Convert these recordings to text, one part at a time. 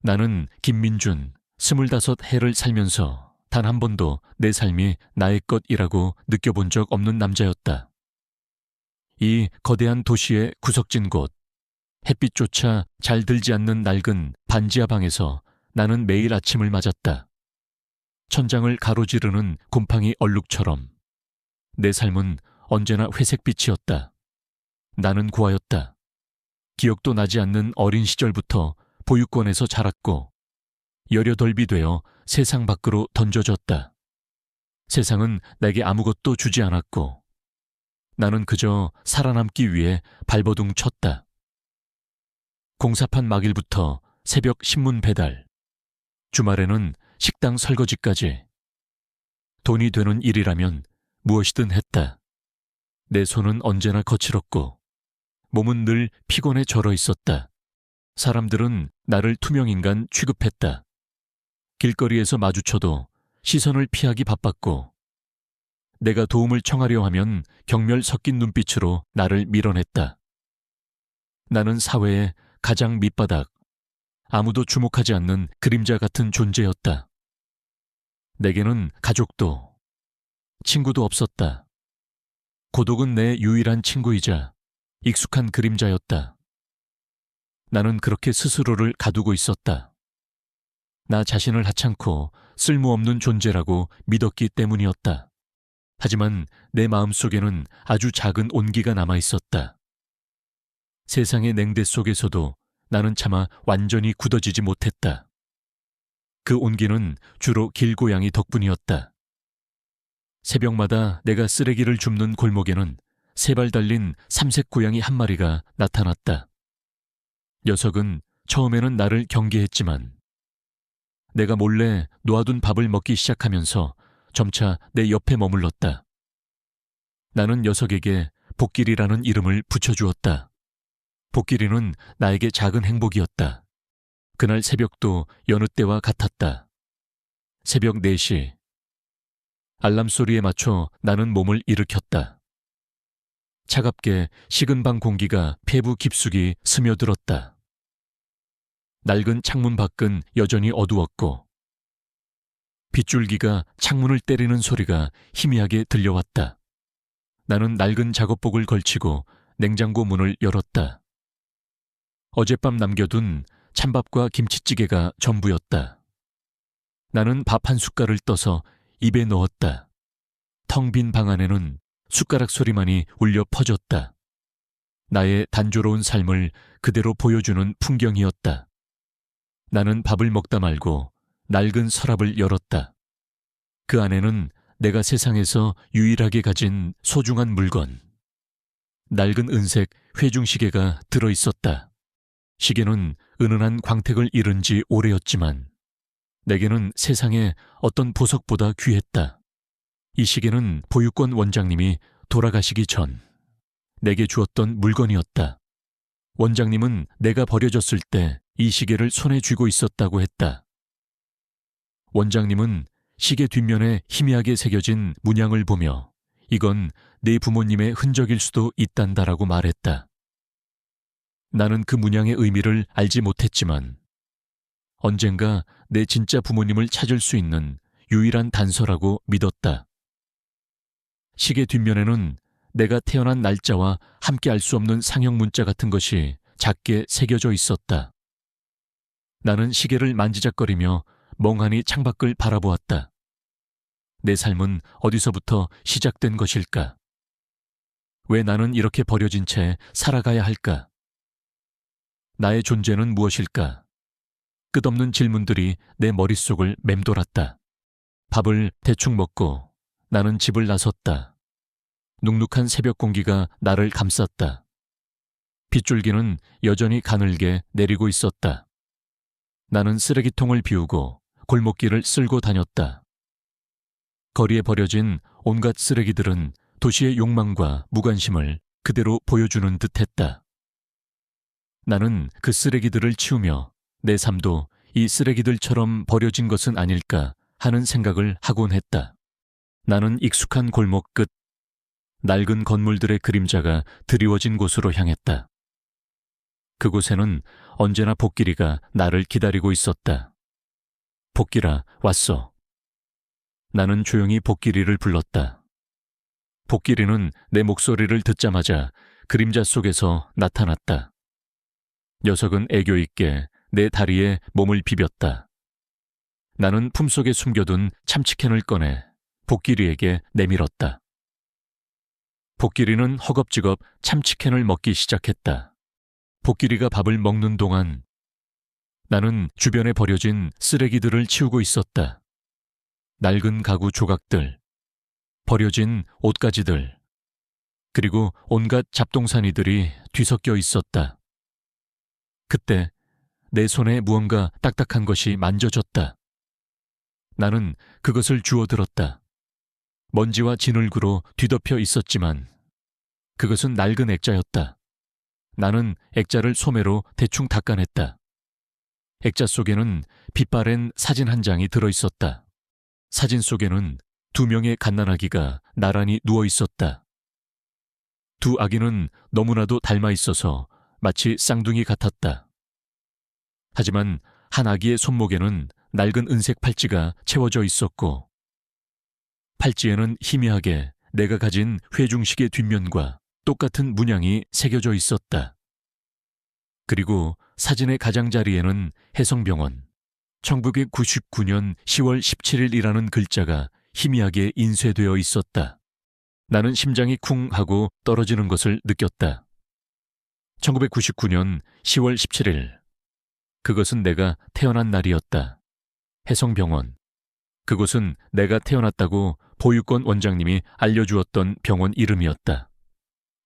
나는 김민준 25해를 살면서 단 한 번도 내 삶이 나의 것이라고 느껴본 적 없는 남자였다. 이 거대한 도시의 구석진 곳, 햇빛조차 잘 들지 않는 낡은 반지하 방에서 나는 매일 아침을 맞았다. 천장을 가로지르는 곰팡이 얼룩처럼 내 삶은 언제나 회색빛이었다. 나는 고아였다. 기억도 나지 않는 어린 시절부터 보육원에서 자랐고 18이 되어 세상 밖으로 던져졌다. 세상은 내게 아무것도 주지 않았고 나는 그저 살아남기 위해 발버둥 쳤다. 공사판 막일부터 새벽 신문 배달, 주말에는 식당 설거지까지. 돈이 되는 일이라면 무엇이든 했다. 내 손은 언제나 거칠었고 몸은 늘 피곤에 절어 있었다. 사람들은 나를 투명인간 취급했다. 길거리에서 마주쳐도 시선을 피하기 바빴고 내가 도움을 청하려 하면 경멸 섞인 눈빛으로 나를 밀어냈다. 나는 사회의 가장 밑바닥, 아무도 주목하지 않는 그림자 같은 존재였다. 내게는 가족도, 친구도 없었다. 고독은 내 유일한 친구이자 익숙한 그림자였다. 나는 그렇게 스스로를 가두고 있었다. 나 자신을 하찮고 쓸모없는 존재라고 믿었기 때문이었다. 하지만 내 마음속에는 아주 작은 온기가 남아 있었다. 세상의 냉대 속에서도 나는 차마 완전히 굳어지지 못했다. 그 온기는 주로 길고양이 덕분이었다. 새벽마다 내가 쓰레기를 줍는 골목에는 세 발 달린 삼색 고양이 한 마리가 나타났다. 녀석은 처음에는 나를 경계했지만 내가 몰래 놓아둔 밥을 먹기 시작하면서 점차 내 옆에 머물렀다. 나는 녀석에게 복길이라는 이름을 붙여주었다. 복길이는 나에게 작은 행복이었다. 그날 새벽도 여느 때와 같았다. 새벽 4시. 알람 소리에 맞춰 나는 몸을 일으켰다. 차갑게 식은 방 공기가 폐부 깊숙이 스며들었다. 낡은 창문 밖은 여전히 어두웠고 빗줄기가 창문을 때리는 소리가 희미하게 들려왔다. 나는 낡은 작업복을 걸치고 냉장고 문을 열었다. 어젯밤 남겨둔 찬밥과 김치찌개가 전부였다. 나는 밥 한 숟갈을 떠서 입에 넣었다. 텅 빈 방 안에는 숟가락 소리만이 울려 퍼졌다. 나의 단조로운 삶을 그대로 보여주는 풍경이었다. 나는 밥을 먹다 말고 낡은 서랍을 열었다. 그 안에는 내가 세상에서 유일하게 가진 소중한 물건, 낡은 은색 회중시계가 들어있었다. 시계는 은은한 광택을 잃은 지 오래였지만 내게는 세상에 어떤 보석보다 귀했다. 이 시계는 보육원 원장님이 돌아가시기 전 내게 주었던 물건이었다. 원장님은 내가 버려졌을 때 이 시계를 손에 쥐고 있었다고 했다. 원장님은 시계 뒷면에 희미하게 새겨진 문양을 보며 이건 네 부모님의 흔적일 수도 있단다라고 말했다. 나는 그 문양의 의미를 알지 못했지만 언젠가 내 진짜 부모님을 찾을 수 있는 유일한 단서라고 믿었다. 시계 뒷면에는 내가 태어난 날짜와 함께 알 수 없는 상형 문자 같은 것이 작게 새겨져 있었다. 나는 시계를 만지작거리며 멍하니 창밖을 바라보았다. 내 삶은 어디서부터 시작된 것일까? 왜 나는 이렇게 버려진 채 살아가야 할까? 나의 존재는 무엇일까? 끝없는 질문들이 내 머릿속을 맴돌았다. 밥을 대충 먹고 나는 집을 나섰다. 눅눅한 새벽 공기가 나를 감쌌다. 빗줄기는 여전히 가늘게 내리고 있었다. 나는 쓰레기통을 비우고 골목길을 쓸고 다녔다. 거리에 버려진 온갖 쓰레기들은 도시의 욕망과 무관심을 그대로 보여주는 듯했다. 나는 그 쓰레기들을 치우며 내 삶도 이 쓰레기들처럼 버려진 것은 아닐까 하는 생각을 하곤 했다. 나는 익숙한 골목 끝, 낡은 건물들의 그림자가 드리워진 곳으로 향했다. 그곳에는 언제나 복길이가 나를 기다리고 있었다. 복길아, 왔어. 나는 조용히 복길이를 불렀다. 복길이는 내 목소리를 듣자마자 그림자 속에서 나타났다. 녀석은 애교 있게 내 다리에 몸을 비볐다. 나는 품속에 숨겨둔 참치캔을 꺼내 복길이에게 내밀었다. 복길이는 허겁지겁 참치캔을 먹기 시작했다. 복길이가 밥을 먹는 동안 나는 주변에 버려진 쓰레기들을 치우고 있었다. 낡은 가구 조각들, 버려진 옷가지들, 그리고 온갖 잡동사니들이 뒤섞여 있었다. 그때 내 손에 무언가 딱딱한 것이 만져졌다. 나는 그것을 주워들었다. 먼지와 진흙으로 뒤덮여 있었지만 그것은 낡은 액자였다. 나는 액자를 소매로 대충 닦아냈다. 액자 속에는 빛바랜 사진 한 장이 들어있었다. 사진 속에는 2명의 갓난아기가 나란히 누워 있었다. 두 아기는 너무나도 닮아 있어서 마치 쌍둥이 같았다. 하지만 한 아기의 손목에는 낡은 은색 팔찌가 채워져 있었고 팔찌에는 희미하게 내가 가진 회중식의 뒷면과 똑같은 문양이 새겨져 있었다. 그리고 사진의 가장자리에는 혜성병원 1999년 10월 17일이라는 글자가 희미하게 인쇄되어 있었다. 나는 심장이 쿵 하고 떨어지는 것을 느꼈다. 1999년 10월 17일. 그것은 내가 태어난 날이었다. 혜성병원. 그곳은 내가 태어났다고 보육원 원장님이 알려주었던 병원 이름이었다.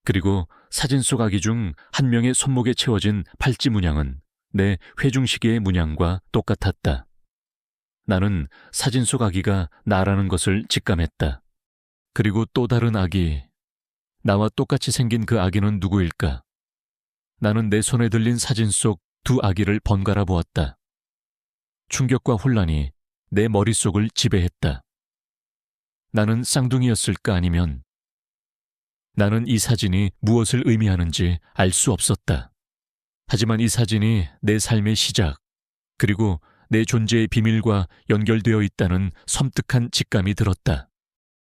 그리고 사진 속 아기 중 한 명의 손목에 채워진 팔찌 문양은 내 회중시계의 문양과 똑같았다. 나는 사진 속 아기가 나라는 것을 직감했다. 그리고 또 다른 아기. 나와 똑같이 생긴 그 아기는 누구일까? 나는 내 손에 들린 사진 속 두 아기를 번갈아 보았다. 충격과 혼란이 내 머릿속을 지배했다. 나는 쌍둥이였을까 아니면 나는 이 사진이 무엇을 의미하는지 알 수 없었다. 하지만 이 사진이 내 삶의 시작, 그리고 내 존재의 비밀과 연결되어 있다는 섬뜩한 직감이 들었다.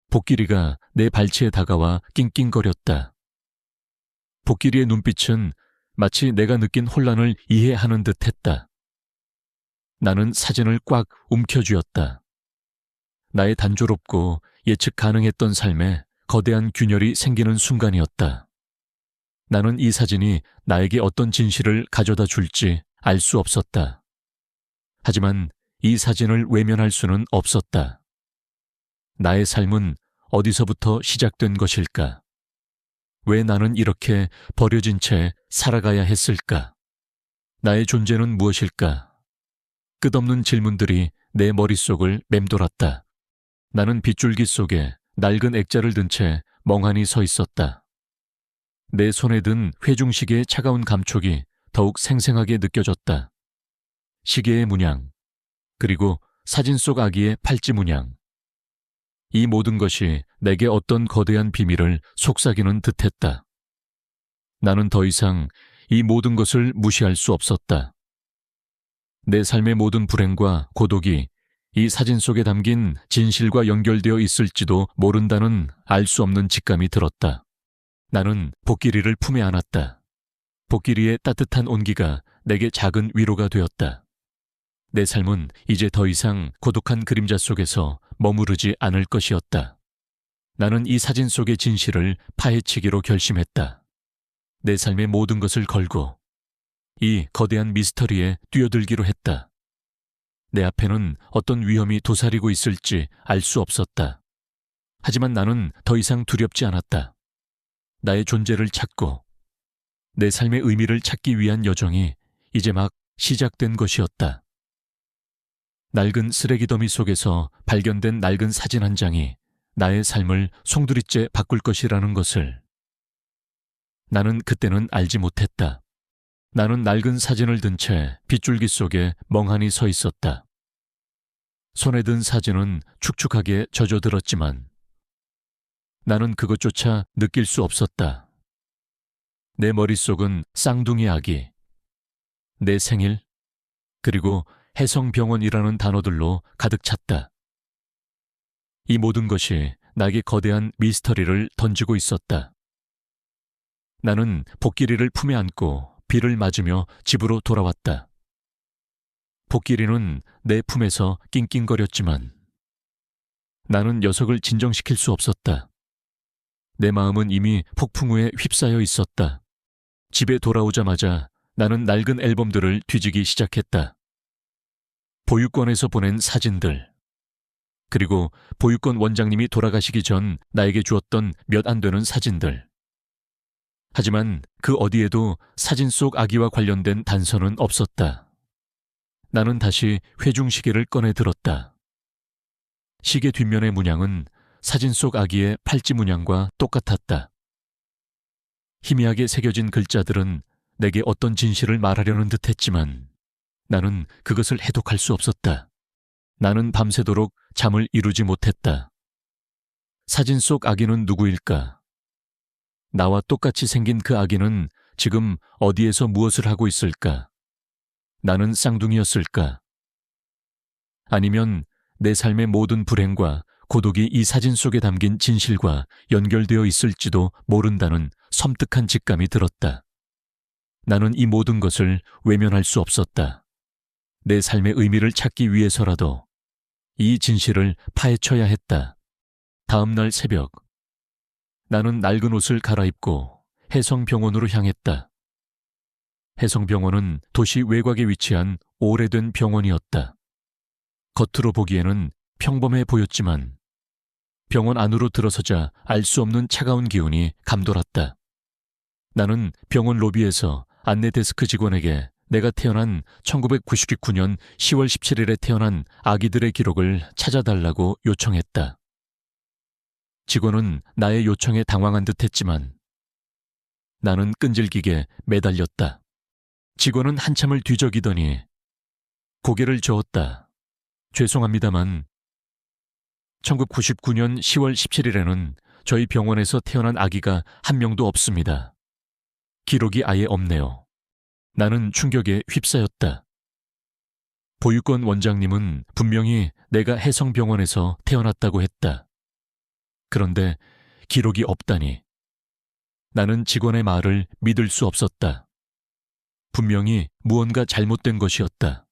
복길이가 내 발치에 다가와 낑낑거렸다. 복길이의 눈빛은 마치 내가 느낀 혼란을 이해하는 듯 했다. 나는 사진을 꽉 움켜쥐었다. 나의 단조롭고 예측 가능했던 삶에 거대한 균열이 생기는 순간이었다. 나는 이 사진이 나에게 어떤 진실을 가져다 줄지 알 수 없었다. 하지만 이 사진을 외면할 수는 없었다. 나의 삶은 어디서부터 시작된 것일까? 왜 나는 이렇게 버려진 채 살아가야 했을까? 나의 존재는 무엇일까? 끝없는 질문들이 내 머릿속을 맴돌았다. 나는 빗줄기 속에 낡은 액자를 든 채 멍하니 서 있었다. 내 손에 든 회중시계의 차가운 감촉이 더욱 생생하게 느껴졌다. 시계의 문양, 그리고 사진 속 아기의 팔찌 문양. 이 모든 것이 내게 어떤 거대한 비밀을 속삭이는 듯했다. 나는 더 이상 이 모든 것을 무시할 수 없었다. 내 삶의 모든 불행과 고독이 이 사진 속에 담긴 진실과 연결되어 있을지도 모른다는 알 수 없는 직감이 들었다. 나는 복길이를 품에 안았다. 복길이의 따뜻한 온기가 내게 작은 위로가 되었다. 내 삶은 이제 더 이상 고독한 그림자 속에서 머무르지 않을 것이었다. 나는 이 사진 속의 진실을 파헤치기로 결심했다. 내 삶의 모든 것을 걸고 이 거대한 미스터리에 뛰어들기로 했다. 내 앞에는 어떤 위험이 도사리고 있을지 알 수 없었다. 하지만 나는 더 이상 두렵지 않았다. 나의 존재를 찾고 내 삶의 의미를 찾기 위한 여정이 이제 막 시작된 것이었다. 낡은 쓰레기 더미 속에서 발견된 낡은 사진 한 장이 나의 삶을 송두리째 바꿀 것이라는 것을 나는 그때는 알지 못했다. 나는 낡은 사진을 든 채 빗줄기 속에 멍하니 서 있었다. 손에 든 사진은 축축하게 젖어들었지만 나는 그것조차 느낄 수 없었다. 내 머릿속은 쌍둥이 아기, 내 생일, 그리고 해성병원이라는 단어들로 가득 찼다. 이 모든 것이 나에게 거대한 미스터리를 던지고 있었다. 나는 복길이를 품에 안고 비를 맞으며 집으로 돌아왔다. 복길이는 내 품에서 낑낑거렸지만 나는 녀석을 진정시킬 수 없었다. 내 마음은 이미 폭풍우에 휩싸여 있었다. 집에 돌아오자마자 나는 낡은 앨범들을 뒤지기 시작했다. 보육원에서 보낸 사진들, 그리고 보육원 원장님이 돌아가시기 전 나에게 주었던 몇 안 되는 사진들. 하지만 그 어디에도 사진 속 아기와 관련된 단서는 없었다. 나는 다시 회중시계를 꺼내 들었다. 시계 뒷면의 문양은 사진 속 아기의 팔찌 문양과 똑같았다. 희미하게 새겨진 글자들은 내게 어떤 진실을 말하려는 듯 했지만 나는 그것을 해독할 수 없었다. 나는 밤새도록 잠을 이루지 못했다. 사진 속 아기는 누구일까? 나와 똑같이 생긴 그 아기는 지금 어디에서 무엇을 하고 있을까? 나는 쌍둥이였을까? 아니면 내 삶의 모든 불행과 고독이 이 사진 속에 담긴 진실과 연결되어 있을지도 모른다는 섬뜩한 직감이 들었다. 나는 이 모든 것을 외면할 수 없었다. 내 삶의 의미를 찾기 위해서라도 이 진실을 파헤쳐야 했다. 다음 날 새벽, 나는 낡은 옷을 갈아입고 해성병원으로 향했다. 해성병원은 도시 외곽에 위치한 오래된 병원이었다. 겉으로 보기에는 평범해 보였지만 병원 안으로 들어서자 알 수 없는 차가운 기운이 감돌았다. 나는 병원 로비에서 안내 데스크 직원에게 내가 태어난 1999년 10월 17일에 태어난 아기들의 기록을 찾아달라고 요청했다. 직원은 나의 요청에 당황한 듯 했지만 나는 끈질기게 매달렸다. 직원은 한참을 뒤적이더니 고개를 저었다. 죄송합니다만 1999년 10월 17일에는 저희 병원에서 태어난 아기가 한 명도 없습니다. 기록이 아예 없네요. 나는 충격에 휩싸였다. 보육원 원장님은 분명히 내가 해성병원에서 태어났다고 했다. 그런데 기록이 없다니. 나는 직원의 말을 믿을 수 없었다. 분명히 무언가 잘못된 것이었다.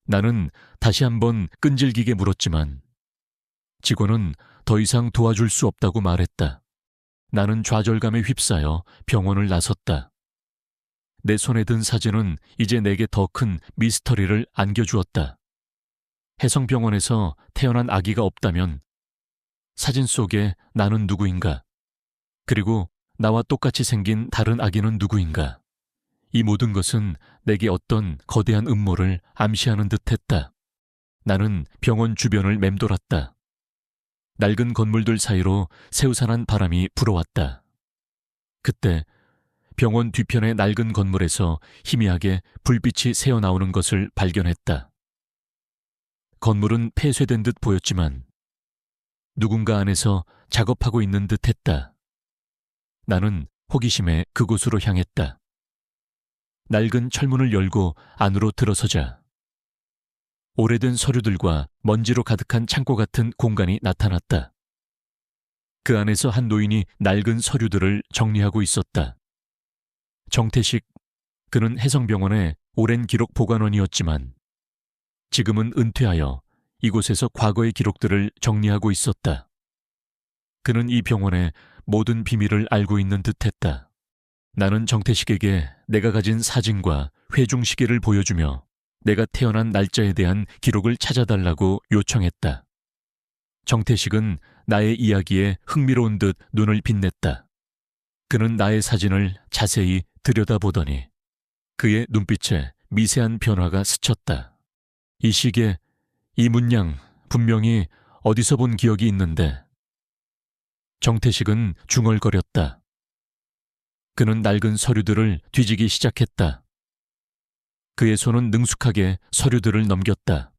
나는 다시 한번 끈질기게 물었지만 직원은 더 이상 도와줄 수 없다고 말했다. 나는 좌절감에 휩싸여 병원을 나섰다. 내 손에 든 사진은 이제 내게 더 큰 미스터리를 안겨주었다. 해성병원에서 태어난 아기가 없다면 사진 속에 나는 누구인가? 그리고 나와 똑같이 생긴 다른 아기는 누구인가? 이 모든 것은 내게 어떤 거대한 음모를 암시하는 듯했다. 나는 병원 주변을 맴돌았다. 낡은 건물들 사이로 새우산한 바람이 불어왔다. 그때 병원 뒤편의 낡은 건물에서 희미하게 불빛이 새어나오는 것을 발견했다. 건물은 폐쇄된 듯 보였지만 누군가 안에서 작업하고 있는 듯 했다. 나는 호기심에 그곳으로 향했다. 낡은 철문을 열고 안으로 들어서자 오래된 서류들과 먼지로 가득한 창고 같은 공간이 나타났다. 그 안에서 한 노인이 낡은 서류들을 정리하고 있었다. 정태식, 그는 해성병원의 오랜 기록 보관원이었지만 지금은 은퇴하여 이곳에서 과거의 기록들을 정리하고 있었다. 그는 이 병원의 모든 비밀을 알고 있는 듯했다. 나는 정태식에게 내가 가진 사진과 회중시계를 보여주며 내가 태어난 날짜에 대한 기록을 찾아달라고 요청했다. 정태식은 나의 이야기에 흥미로운 듯 눈을 빛냈다. 그는 나의 사진을 자세히 들여다보더니 그의 눈빛에 미세한 변화가 스쳤다. 이 시계, 이 문양 분명히 어디서 본 기억이 있는데. 정태식은 중얼거렸다. 그는 낡은 서류들을 뒤지기 시작했다. 그의 손은 능숙하게 서류들을 넘겼다.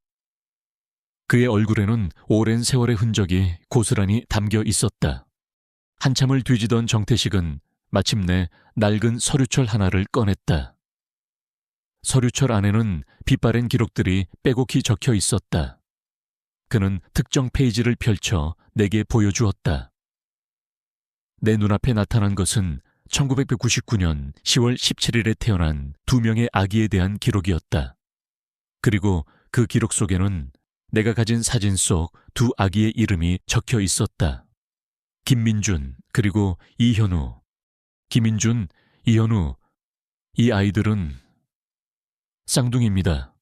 그의 얼굴에는 오랜 세월의 흔적이 고스란히 담겨 있었다. 한참을 뒤지던 정태식은 마침내 낡은 서류철 하나를 꺼냈다. 서류철 안에는 빛바랜 기록들이 빼곡히 적혀 있었다. 그는 특정 페이지를 펼쳐 내게 보여주었다. 내 눈앞에 나타난 것은 1999년 10월 17일에 태어난 2명의 아기에 대한 기록이었다. 그리고 그 기록 속에는 내가 가진 사진 속 2 아기의 이름이 적혀 있었다. 김민준 그리고 이현우. 김민준, 이현우, 이 아이들은 쌍둥이입니다.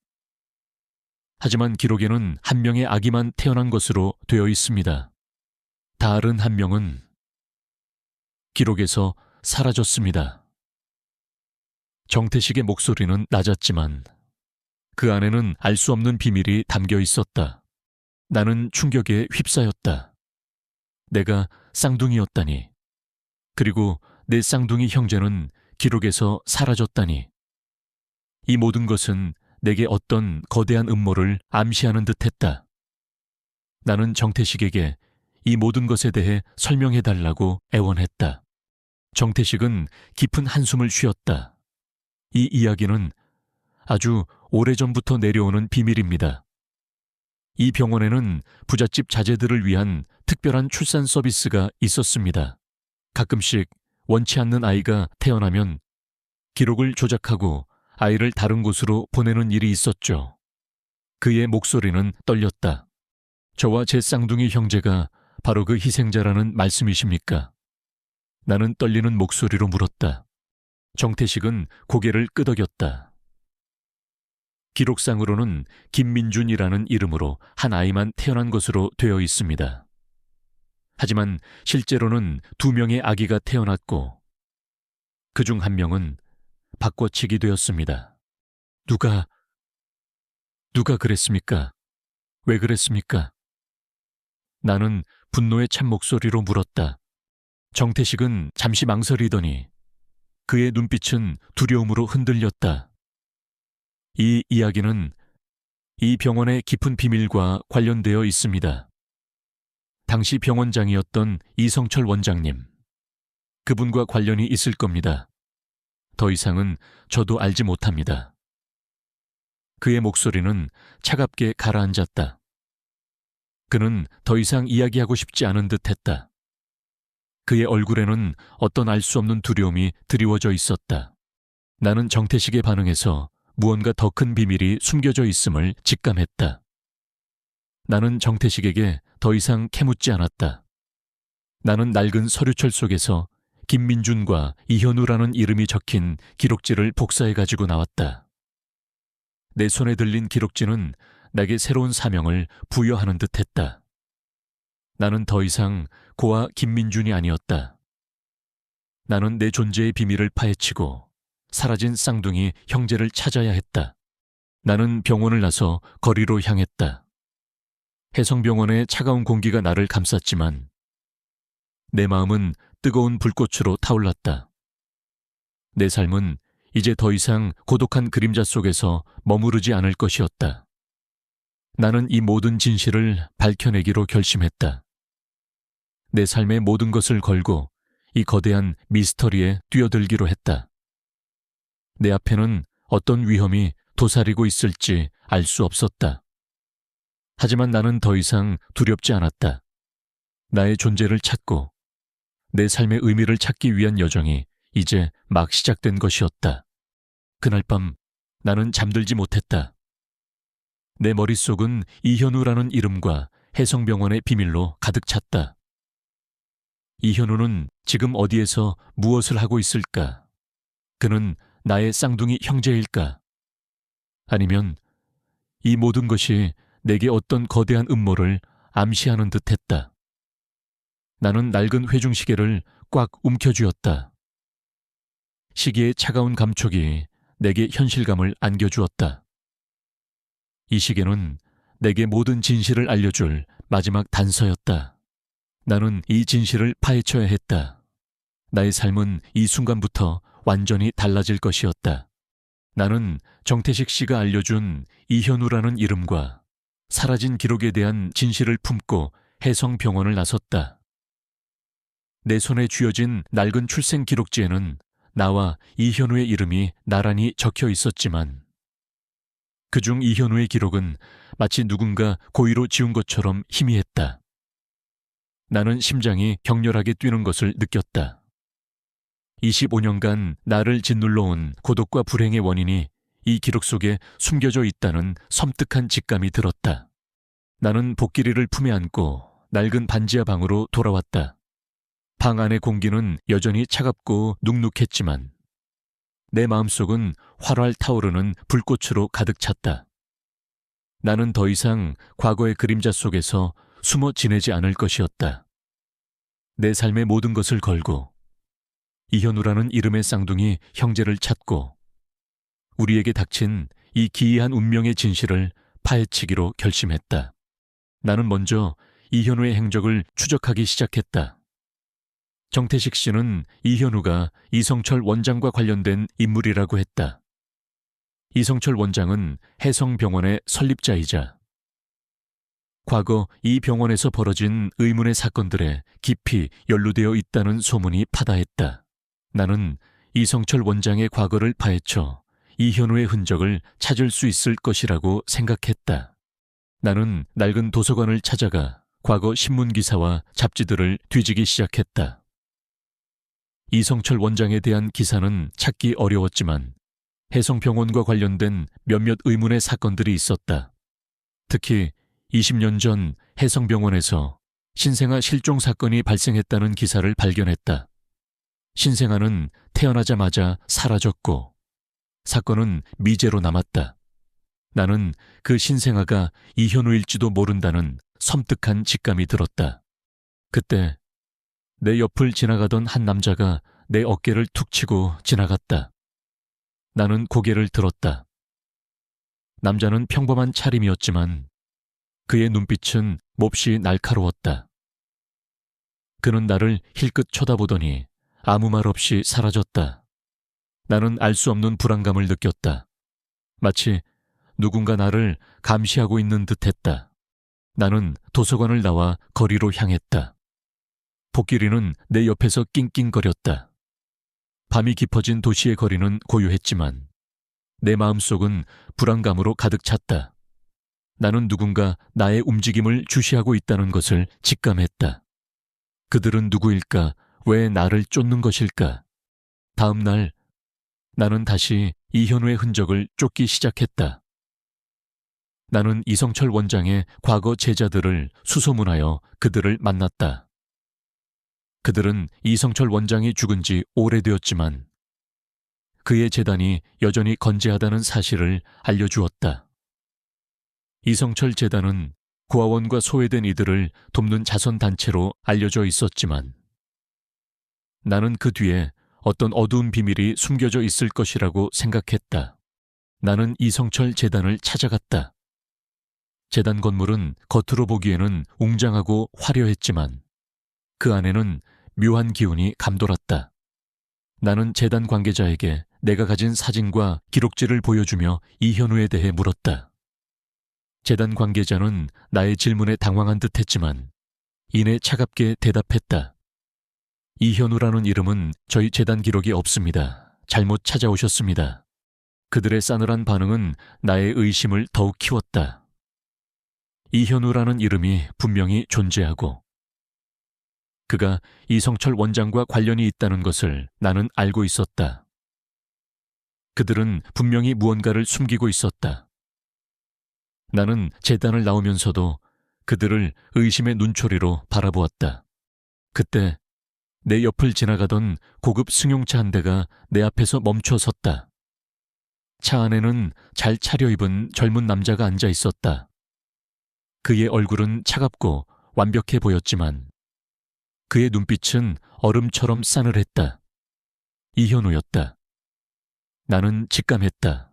하지만 기록에는 한 명의 아기만 태어난 것으로 되어 있습니다. 다른 한 명은 기록에서 사라졌습니다. 정태식의 목소리는 낮았지만 그 안에는 알 수 없는 비밀이 담겨 있었다. 나는 충격에 휩싸였다. 내가 쌍둥이였다니. 그리고 내 쌍둥이 형제는 기록에서 사라졌다니. 이 모든 것은 내게 어떤 거대한 음모를 암시하는 듯했다. 나는 정태식에게 이 모든 것에 대해 설명해달라고 애원했다. 정태식은 깊은 한숨을 쉬었다. 이 이야기는 아주 오래전부터 내려오는 비밀입니다. 이 병원에는 부잣집 자제들을 위한 특별한 출산 서비스가 있었습니다. 가끔씩 원치 않는 아이가 태어나면 기록을 조작하고 아이를 다른 곳으로 보내는 일이 있었죠. 그의 목소리는 떨렸다. 저와 제 쌍둥이 형제가 바로 그 희생자라는 말씀이십니까? 나는 떨리는 목소리로 물었다. 정태식은 고개를 끄덕였다. 기록상으로는 김민준이라는 이름으로 한 아이만 태어난 것으로 되어 있습니다. 하지만 실제로는 2명의 아기가 태어났고 그중 한 명은 바꿔치기 되었습니다. 누가 그랬습니까? 왜 그랬습니까? 나는 분노의 찬 목소리로 물었다. 정태식은 잠시 망설이더니 그의 눈빛은 두려움으로 흔들렸다. 이 이야기는 이 병원의 깊은 비밀과 관련되어 있습니다. 당시 병원장이었던 이성철 원장님, 그분과 관련이 있을 겁니다. 더 이상은 저도 알지 못합니다. 그의 목소리는 차갑게 가라앉았다. 그는 더 이상 이야기하고 싶지 않은 듯했다. 그의 얼굴에는 어떤 알 수 없는 두려움이 드리워져 있었다. 나는 정태식의 반응에서 무언가 더 큰 비밀이 숨겨져 있음을 직감했다. 나는 정태식에게 더 이상 캐묻지 않았다. 나는 낡은 서류철 속에서 김민준과 이현우라는 이름이 적힌 기록지를 복사해 가지고 나왔다. 내 손에 들린 기록지는 내게 새로운 사명을 부여하는 듯했다. 나는 더 이상 고아 김민준이 아니었다. 나는 내 존재의 비밀을 파헤치고 사라진 쌍둥이 형제를 찾아야 했다. 나는 병원을 나서 거리로 향했다. 해성병원의 차가운 공기가 나를 감쌌지만 내 마음은 뜨거운 불꽃으로 타올랐다. 내 삶은 이제 더 이상 고독한 그림자 속에서 머무르지 않을 것이었다. 나는 이 모든 진실을 밝혀내기로 결심했다. 내 삶의 모든 것을 걸고 이 거대한 미스터리에 뛰어들기로 했다. 내 앞에는 어떤 위험이 도사리고 있을지 알 수 없었다. 하지만 나는 더 이상 두렵지 않았다. 나의 존재를 찾고 내 삶의 의미를 찾기 위한 여정이 이제 막 시작된 것이었다. 그날 밤 나는 잠들지 못했다. 내 머릿속은 이현우라는 이름과 해성병원의 비밀로 가득 찼다. 이현우는 지금 어디에서 무엇을 하고 있을까? 그는 나의 쌍둥이 형제일까? 아니면 이 모든 것이 내게 어떤 거대한 음모를 암시하는 듯했다. 나는 낡은 회중시계를 꽉 움켜쥐었다. 시계의 차가운 감촉이 내게 현실감을 안겨주었다. 이 시계는 내게 모든 진실을 알려줄 마지막 단서였다. 나는 이 진실을 파헤쳐야 했다. 나의 삶은 이 순간부터 완전히 달라질 것이었다. 나는 정태식 씨가 알려준 이현우라는 이름과 사라진 기록에 대한 진실을 품고 해성병원을 나섰다. 내 손에 쥐어진 낡은 출생 기록지에는 나와 이현우의 이름이 나란히 적혀 있었지만 그중 이현우의 기록은 마치 누군가 고의로 지운 것처럼 희미했다. 나는 심장이 격렬하게 뛰는 것을 느꼈다. 25년간 나를 짓눌러온 고독과 불행의 원인이 이 기록 속에 숨겨져 있다는 섬뜩한 직감이 들었다. 나는 복길이를 품에 안고 낡은 반지하 방으로 돌아왔다. 방 안의 공기는 여전히 차갑고 눅눅했지만 내 마음속은 활활 타오르는 불꽃으로 가득 찼다. 나는 더 이상 과거의 그림자 속에서 숨어 지내지 않을 것이었다. 내 삶의 모든 것을 걸고 이현우라는 이름의 쌍둥이 형제를 찾고 우리에게 닥친 이 기이한 운명의 진실을 파헤치기로 결심했다. 나는 먼저 이현우의 행적을 추적하기 시작했다. 정태식 씨는 이현우가 이성철 원장과 관련된 인물이라고 했다. 이성철 원장은 해성병원의 설립자이자 과거 이 병원에서 벌어진 의문의 사건들에 깊이 연루되어 있다는 소문이 파다했다. 나는 이성철 원장의 과거를 파헤쳐 이현우의 흔적을 찾을 수 있을 것이라고 생각했다. 나는 낡은 도서관을 찾아가 과거 신문기사와 잡지들을 뒤지기 시작했다. 이성철 원장에 대한 기사는 찾기 어려웠지만 해성병원과 관련된 몇몇 의문의 사건들이 있었다. 특히 20년 전 해성병원에서 신생아 실종 사건이 발생했다는 기사를 발견했다. 신생아는 태어나자마자 사라졌고 사건은 미제로 남았다. 나는 그 신생아가 이현우일지도 모른다는 섬뜩한 직감이 들었다. 그때 내 옆을 지나가던 한 남자가 내 어깨를 툭 치고 지나갔다. 나는 고개를 들었다. 남자는 평범한 차림이었지만 그의 눈빛은 몹시 날카로웠다. 그는 나를 힐끗 쳐다보더니 아무 말 없이 사라졌다. 나는 알 수 없는 불안감을 느꼈다. 마치 누군가 나를 감시하고 있는 듯했다. 나는 도서관을 나와 거리로 향했다. 복길이는 내 옆에서 낑낑거렸다. 밤이 깊어진 도시의 거리는 고요했지만 내 마음속은 불안감으로 가득 찼다. 나는 누군가 나의 움직임을 주시하고 있다는 것을 직감했다. 그들은 누구일까? 왜 나를 쫓는 것일까? 다음 날 나는 다시 이현우의 흔적을 쫓기 시작했다. 나는 이성철 원장의 과거 제자들을 수소문하여 그들을 만났다. 그들은 이성철 원장이 죽은 지 오래되었지만 그의 재단이 여전히 건재하다는 사실을 알려주었다. 이성철 재단은 고아원과 소외된 이들을 돕는 자선단체로 알려져 있었지만 나는 그 뒤에 어떤 어두운 비밀이 숨겨져 있을 것이라고 생각했다. 나는 이성철 재단을 찾아갔다. 재단 건물은 겉으로 보기에는 웅장하고 화려했지만 그 안에는 묘한 기운이 감돌았다. 나는 재단 관계자에게 내가 가진 사진과 기록지를 보여주며 이현우에 대해 물었다. 재단 관계자는 나의 질문에 당황한 듯했지만 이내 차갑게 대답했다. 이현우라는 이름은 저희 재단 기록이 없습니다. 잘못 찾아오셨습니다. 그들의 싸늘한 반응은 나의 의심을 더욱 키웠다. 이현우라는 이름이 분명히 존재하고 그가 이성철 원장과 관련이 있다는 것을 나는 알고 있었다. 그들은 분명히 무언가를 숨기고 있었다. 나는 재단을 나오면서도 그들을 의심의 눈초리로 바라보았다. 그때 내 옆을 지나가던 고급 승용차 한 대가 내 앞에서 멈춰 섰다. 차 안에는 잘 차려입은 젊은 남자가 앉아 있었다. 그의 얼굴은 차갑고 완벽해 보였지만 그의 눈빛은 얼음처럼 싸늘했다. 이현우였다. 나는 직감했다.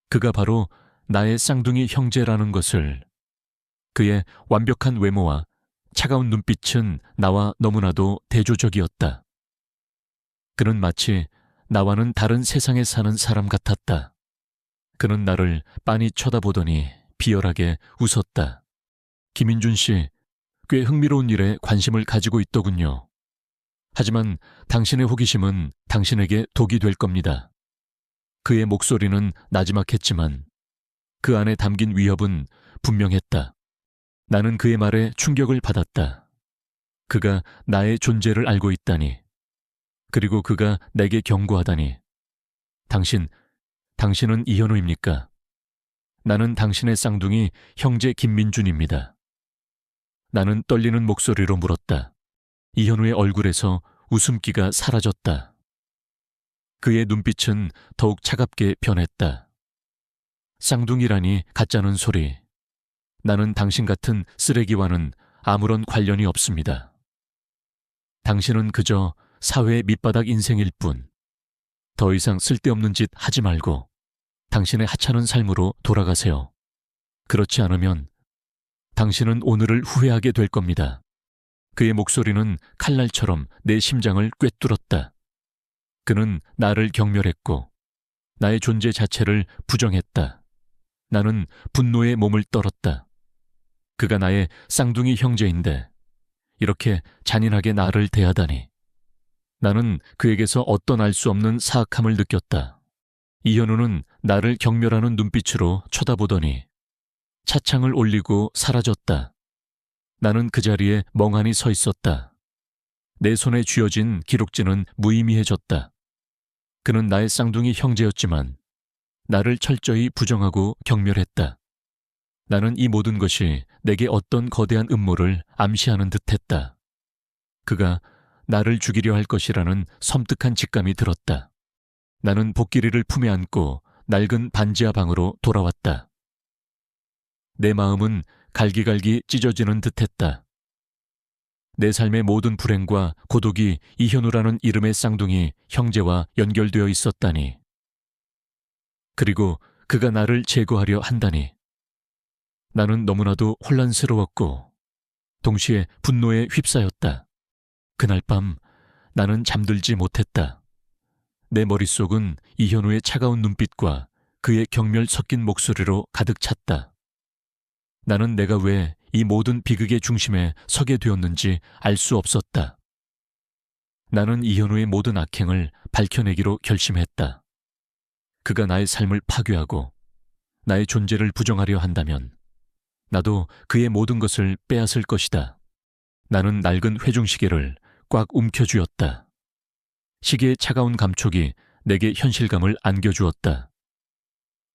그가 바로 나의 쌍둥이 형제라는 것을. 그의 완벽한 외모와 차가운 눈빛은 나와 너무나도 대조적이었다. 그는 마치 나와는 다른 세상에 사는 사람 같았다. 그는 나를 빤히 쳐다보더니 비열하게 웃었다. 김인준 씨, 꽤 흥미로운 일에 관심을 가지고 있더군요. 하지만 당신의 호기심은 당신에게 독이 될 겁니다. 그의 목소리는 나지막했지만 그 안에 담긴 위협은 분명했다. 나는 그의 말에 충격을 받았다. 그가 나의 존재를 알고 있다니. 그리고 그가 내게 경고하다니. 당신은 이현우입니까? 나는 당신의 쌍둥이 형제 김민준입니다. 나는 떨리는 목소리로 물었다. 이현우의 얼굴에서 웃음기가 사라졌다. 그의 눈빛은 더욱 차갑게 변했다. 쌍둥이라니 가짜는 소리. 나는 당신 같은 쓰레기와는 아무런 관련이 없습니다. 당신은 그저 사회의 밑바닥 인생일 뿐. 더 이상 쓸데없는 짓 하지 말고 당신의 하찮은 삶으로 돌아가세요. 그렇지 않으면 당신은 오늘을 후회하게 될 겁니다. 그의 목소리는 칼날처럼 내 심장을 꿰뚫었다. 그는 나를 경멸했고 나의 존재 자체를 부정했다. 나는 분노에 몸을 떨었다. 그가 나의 쌍둥이 형제인데 이렇게 잔인하게 나를 대하다니. 나는 그에게서 어떤 알 수 없는 사악함을 느꼈다. 이현우는 나를 경멸하는 눈빛으로 쳐다보더니 차창을 올리고 사라졌다. 나는 그 자리에 멍하니 서 있었다. 내 손에 쥐어진 기록지는 무의미해졌다. 그는 나의 쌍둥이 형제였지만 나를 철저히 부정하고 경멸했다. 나는 이 모든 것이 내게 어떤 거대한 음모를 암시하는 듯했다. 그가 나를 죽이려 할 것이라는 섬뜩한 직감이 들었다. 나는 복길이를 품에 안고 낡은 반지하 방으로 돌아왔다. 내 마음은 갈기갈기 찢어지는 듯했다. 내 삶의 모든 불행과 고독이 이현우라는 이름의 쌍둥이 형제와 연결되어 있었다니. 그리고 그가 나를 제거하려 한다니. 나는 너무나도 혼란스러웠고 동시에 분노에 휩싸였다. 그날 밤 나는 잠들지 못했다. 내 머릿속은 이현우의 차가운 눈빛과 그의 경멸 섞인 목소리로 가득 찼다. 나는 내가 왜 이 모든 비극의 중심에 서게 되었는지 알 수 없었다. 나는 이현우의 모든 악행을 밝혀내기로 결심했다. 그가 나의 삶을 파괴하고 나의 존재를 부정하려 한다면 나도 그의 모든 것을 빼앗을 것이다. 나는 낡은 회중시계를 꽉 움켜쥐었다. 시계의 차가운 감촉이 내게 현실감을 안겨주었다.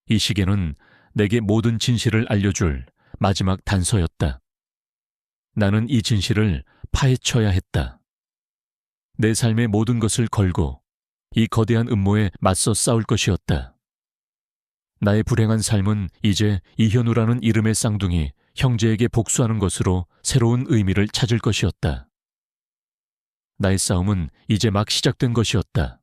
이 시계는 내게 모든 진실을 알려줄 마지막 단서였다. 나는 이 진실을 파헤쳐야 했다. 내 삶의 모든 것을 걸고 이 거대한 음모에 맞서 싸울 것이었다. 나의 불행한 삶은 이제 이현우라는 이름의 쌍둥이 형제에게 복수하는 것으로 새로운 의미를 찾을 것이었다. 나의 싸움은 이제 막 시작된 것이었다.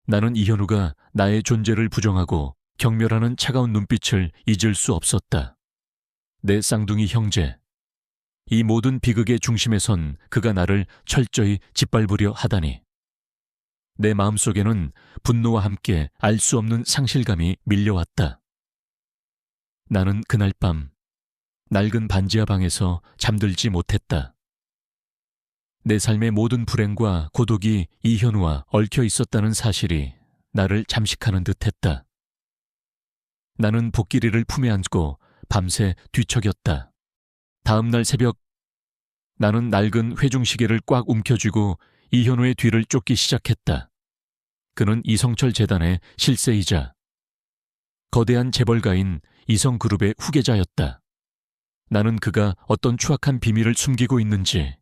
나는 이현우가 나의 존재를 부정하고 경멸하는 차가운 눈빛을 잊을 수 없었다. 내 쌍둥이 형제. 이 모든 비극의 중심에 선 그가 나를 철저히 짓밟으려 하다니. 내 마음속에는 분노와 함께 알 수 없는 상실감이 밀려왔다. 나는 그날 밤 낡은 반지하 방에서 잠들지 못했다. 내 삶의 모든 불행과 고독이 이현우와 얽혀 있었다는 사실이 나를 잠식하는 듯했다. 나는 복길이를 품에 안고 밤새 뒤척였다. 다음 날 새벽 나는 낡은 회중시계를 꽉 움켜쥐고 이현우의 뒤를 쫓기 시작했다. 그는 이성철 재단의 실세이자 거대한 재벌가인 이성그룹의 후계자였다. 나는 그가 어떤 추악한 비밀을 숨기고 있는지,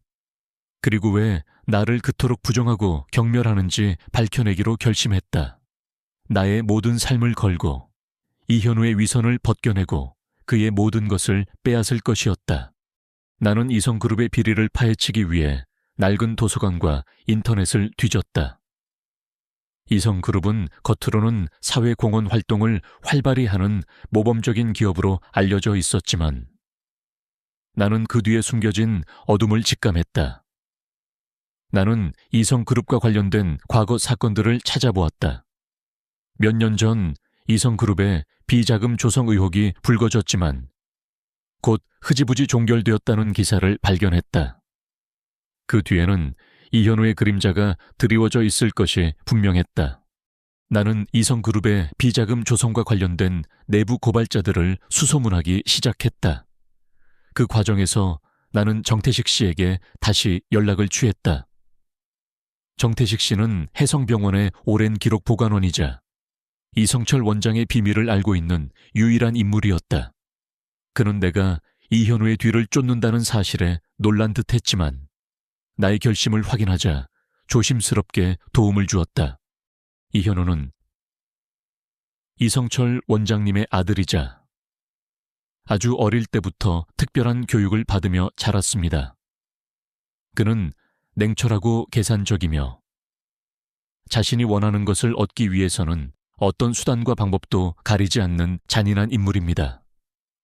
그리고 왜 나를 그토록 부정하고 경멸하는지 밝혀내기로 결심했다. 나의 모든 삶을 걸고 이현우의 위선을 벗겨내고 그의 모든 것을 빼앗을 것이었다. 나는 이성그룹의 비리를 파헤치기 위해 낡은 도서관과 인터넷을 뒤졌다. 이성그룹은 겉으로는 사회공헌 활동을 활발히 하는 모범적인 기업으로 알려져 있었지만 나는 그 뒤에 숨겨진 어둠을 직감했다. 나는 이성그룹과 관련된 과거 사건들을 찾아보았다. 몇 년 전 이성그룹의 비자금 조성 의혹이 불거졌지만 곧 흐지부지 종결되었다는 기사를 발견했다. 그 뒤에는 이현우의 그림자가 드리워져 있을 것이 분명했다. 나는 이성그룹의 비자금 조성과 관련된 내부 고발자들을 수소문하기 시작했다. 그 과정에서 나는 정태식 씨에게 다시 연락을 취했다. 정태식 씨는 혜성병원의 오랜 기록 보관원이자 이성철 원장의 비밀을 알고 있는 유일한 인물이었다. 그는 내가 이현우의 뒤를 쫓는다는 사실에 놀란 듯했지만 나의 결심을 확인하자 조심스럽게 도움을 주었다. 이현우는 이성철 원장님의 아들이자 아주 어릴 때부터 특별한 교육을 받으며 자랐습니다. 그는 냉철하고 계산적이며 자신이 원하는 것을 얻기 위해서는 어떤 수단과 방법도 가리지 않는 잔인한 인물입니다.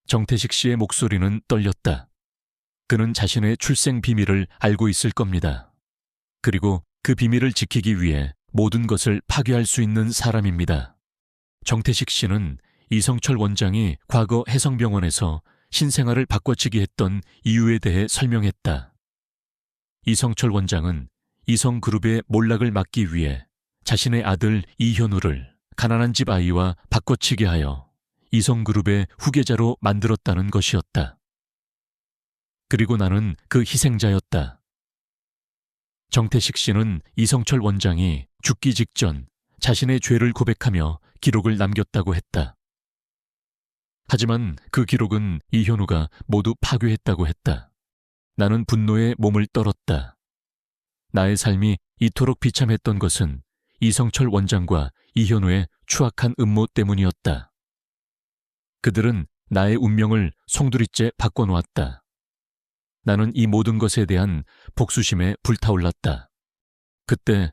정태식 씨의 목소리는 떨렸다. 그는 자신의 출생 비밀을 알고 있을 겁니다. 그리고 그 비밀을 지키기 위해 모든 것을 파괴할 수 있는 사람입니다. 정태식 씨는 이성철 원장이 과거 혜성병원에서 신생아를 바꿔치기 했던 이유에 대해 설명했다. 이성철 원장은 이성그룹의 몰락을 막기 위해 자신의 아들 이현우를 가난한 집 아이와 바꿔치기 하여 이성그룹의 후계자로 만들었다는 것이었다. 그리고 나는 그 희생자였다. 정태식 씨는 이성철 원장이 죽기 직전 자신의 죄를 고백하며 기록을 남겼다고 했다. 하지만 그 기록은 이현우가 모두 파괴했다고 했다. 나는 분노에 몸을 떨었다. 나의 삶이 이토록 비참했던 것은 이성철 원장과 이현우의 추악한 음모 때문이었다. 그들은 나의 운명을 송두리째 바꿔놓았다. 나는 이 모든 것에 대한 복수심에 불타올랐다. 그때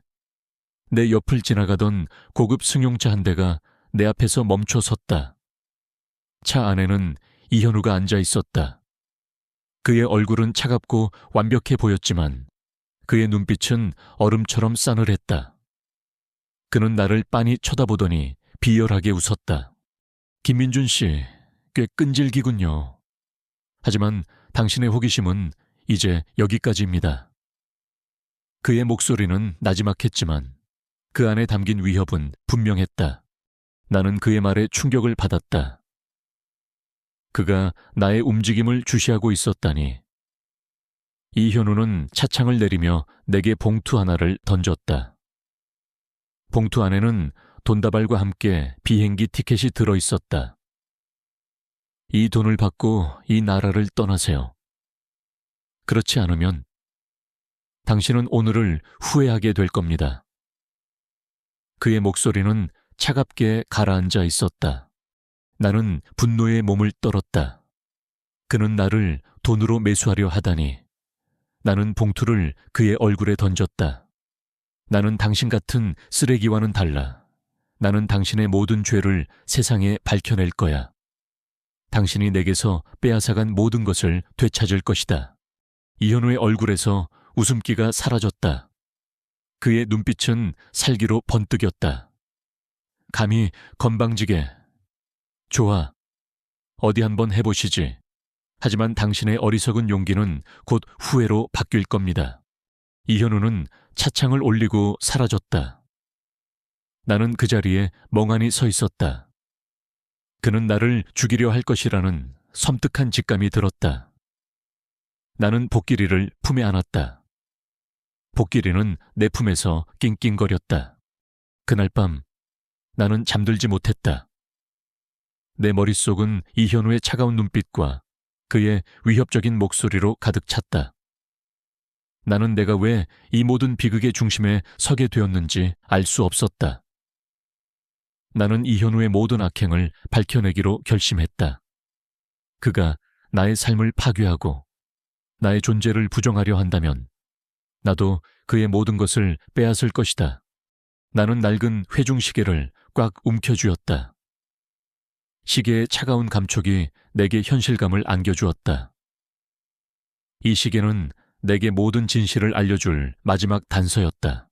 내 옆을 지나가던 고급 승용차 한 대가 내 앞에서 멈춰 섰다. 차 안에는 이현우가 앉아 있었다. 그의 얼굴은 차갑고 완벽해 보였지만 그의 눈빛은 얼음처럼 싸늘했다. 그는 나를 빤히 쳐다보더니 비열하게 웃었다. 김민준 씨, 꽤 끈질기군요. 하지만 당신의 호기심은 이제 여기까지입니다. 그의 목소리는 나지막했지만 그 안에 담긴 위협은 분명했다. 나는 그의 말에 충격을 받았다. 그가 나의 움직임을 주시하고 있었다니. 이현우는 차창을 내리며 내게 봉투 하나를 던졌다. 봉투 안에는 돈다발과 함께 비행기 티켓이 들어있었다. 이 돈을 받고 이 나라를 떠나세요. 그렇지 않으면 당신은 오늘을 후회하게 될 겁니다. 그의 목소리는 차갑게 가라앉아 있었다. 나는 분노에 몸을 떨었다. 그는 나를 돈으로 매수하려 하다니. 나는 봉투를 그의 얼굴에 던졌다. 나는 당신 같은 쓰레기와는 달라. 나는 당신의 모든 죄를 세상에 밝혀낼 거야. 당신이 내게서 빼앗아간 모든 것을 되찾을 것이다. 이현우의 얼굴에서 웃음기가 사라졌다. 그의 눈빛은 살기로 번뜩였다. 감히 건방지게. 좋아. 어디 한번 해보시지. 하지만 당신의 어리석은 용기는 곧 후회로 바뀔 겁니다. 이현우는 차창을 올리고 사라졌다. 나는 그 자리에 멍하니 서 있었다. 그는 나를 죽이려 할 것이라는 섬뜩한 직감이 들었다. 나는 복길이를 품에 안았다. 복길이는 내 품에서 낑낑거렸다. 그날 밤 나는 잠들지 못했다. 내 머릿속은 이현우의 차가운 눈빛과 그의 위협적인 목소리로 가득 찼다. 나는 내가 왜 이 모든 비극의 중심에 서게 되었는지 알 수 없었다. 나는 이현우의 모든 악행을 밝혀내기로 결심했다. 그가 나의 삶을 파괴하고 나의 존재를 부정하려 한다면 나도 그의 모든 것을 빼앗을 것이다. 나는 낡은 회중시계를 꽉 움켜쥐었다. 시계의 차가운 감촉이 내게 현실감을 안겨주었다. 이 시계는 내게 모든 진실을 알려줄 마지막 단서였다.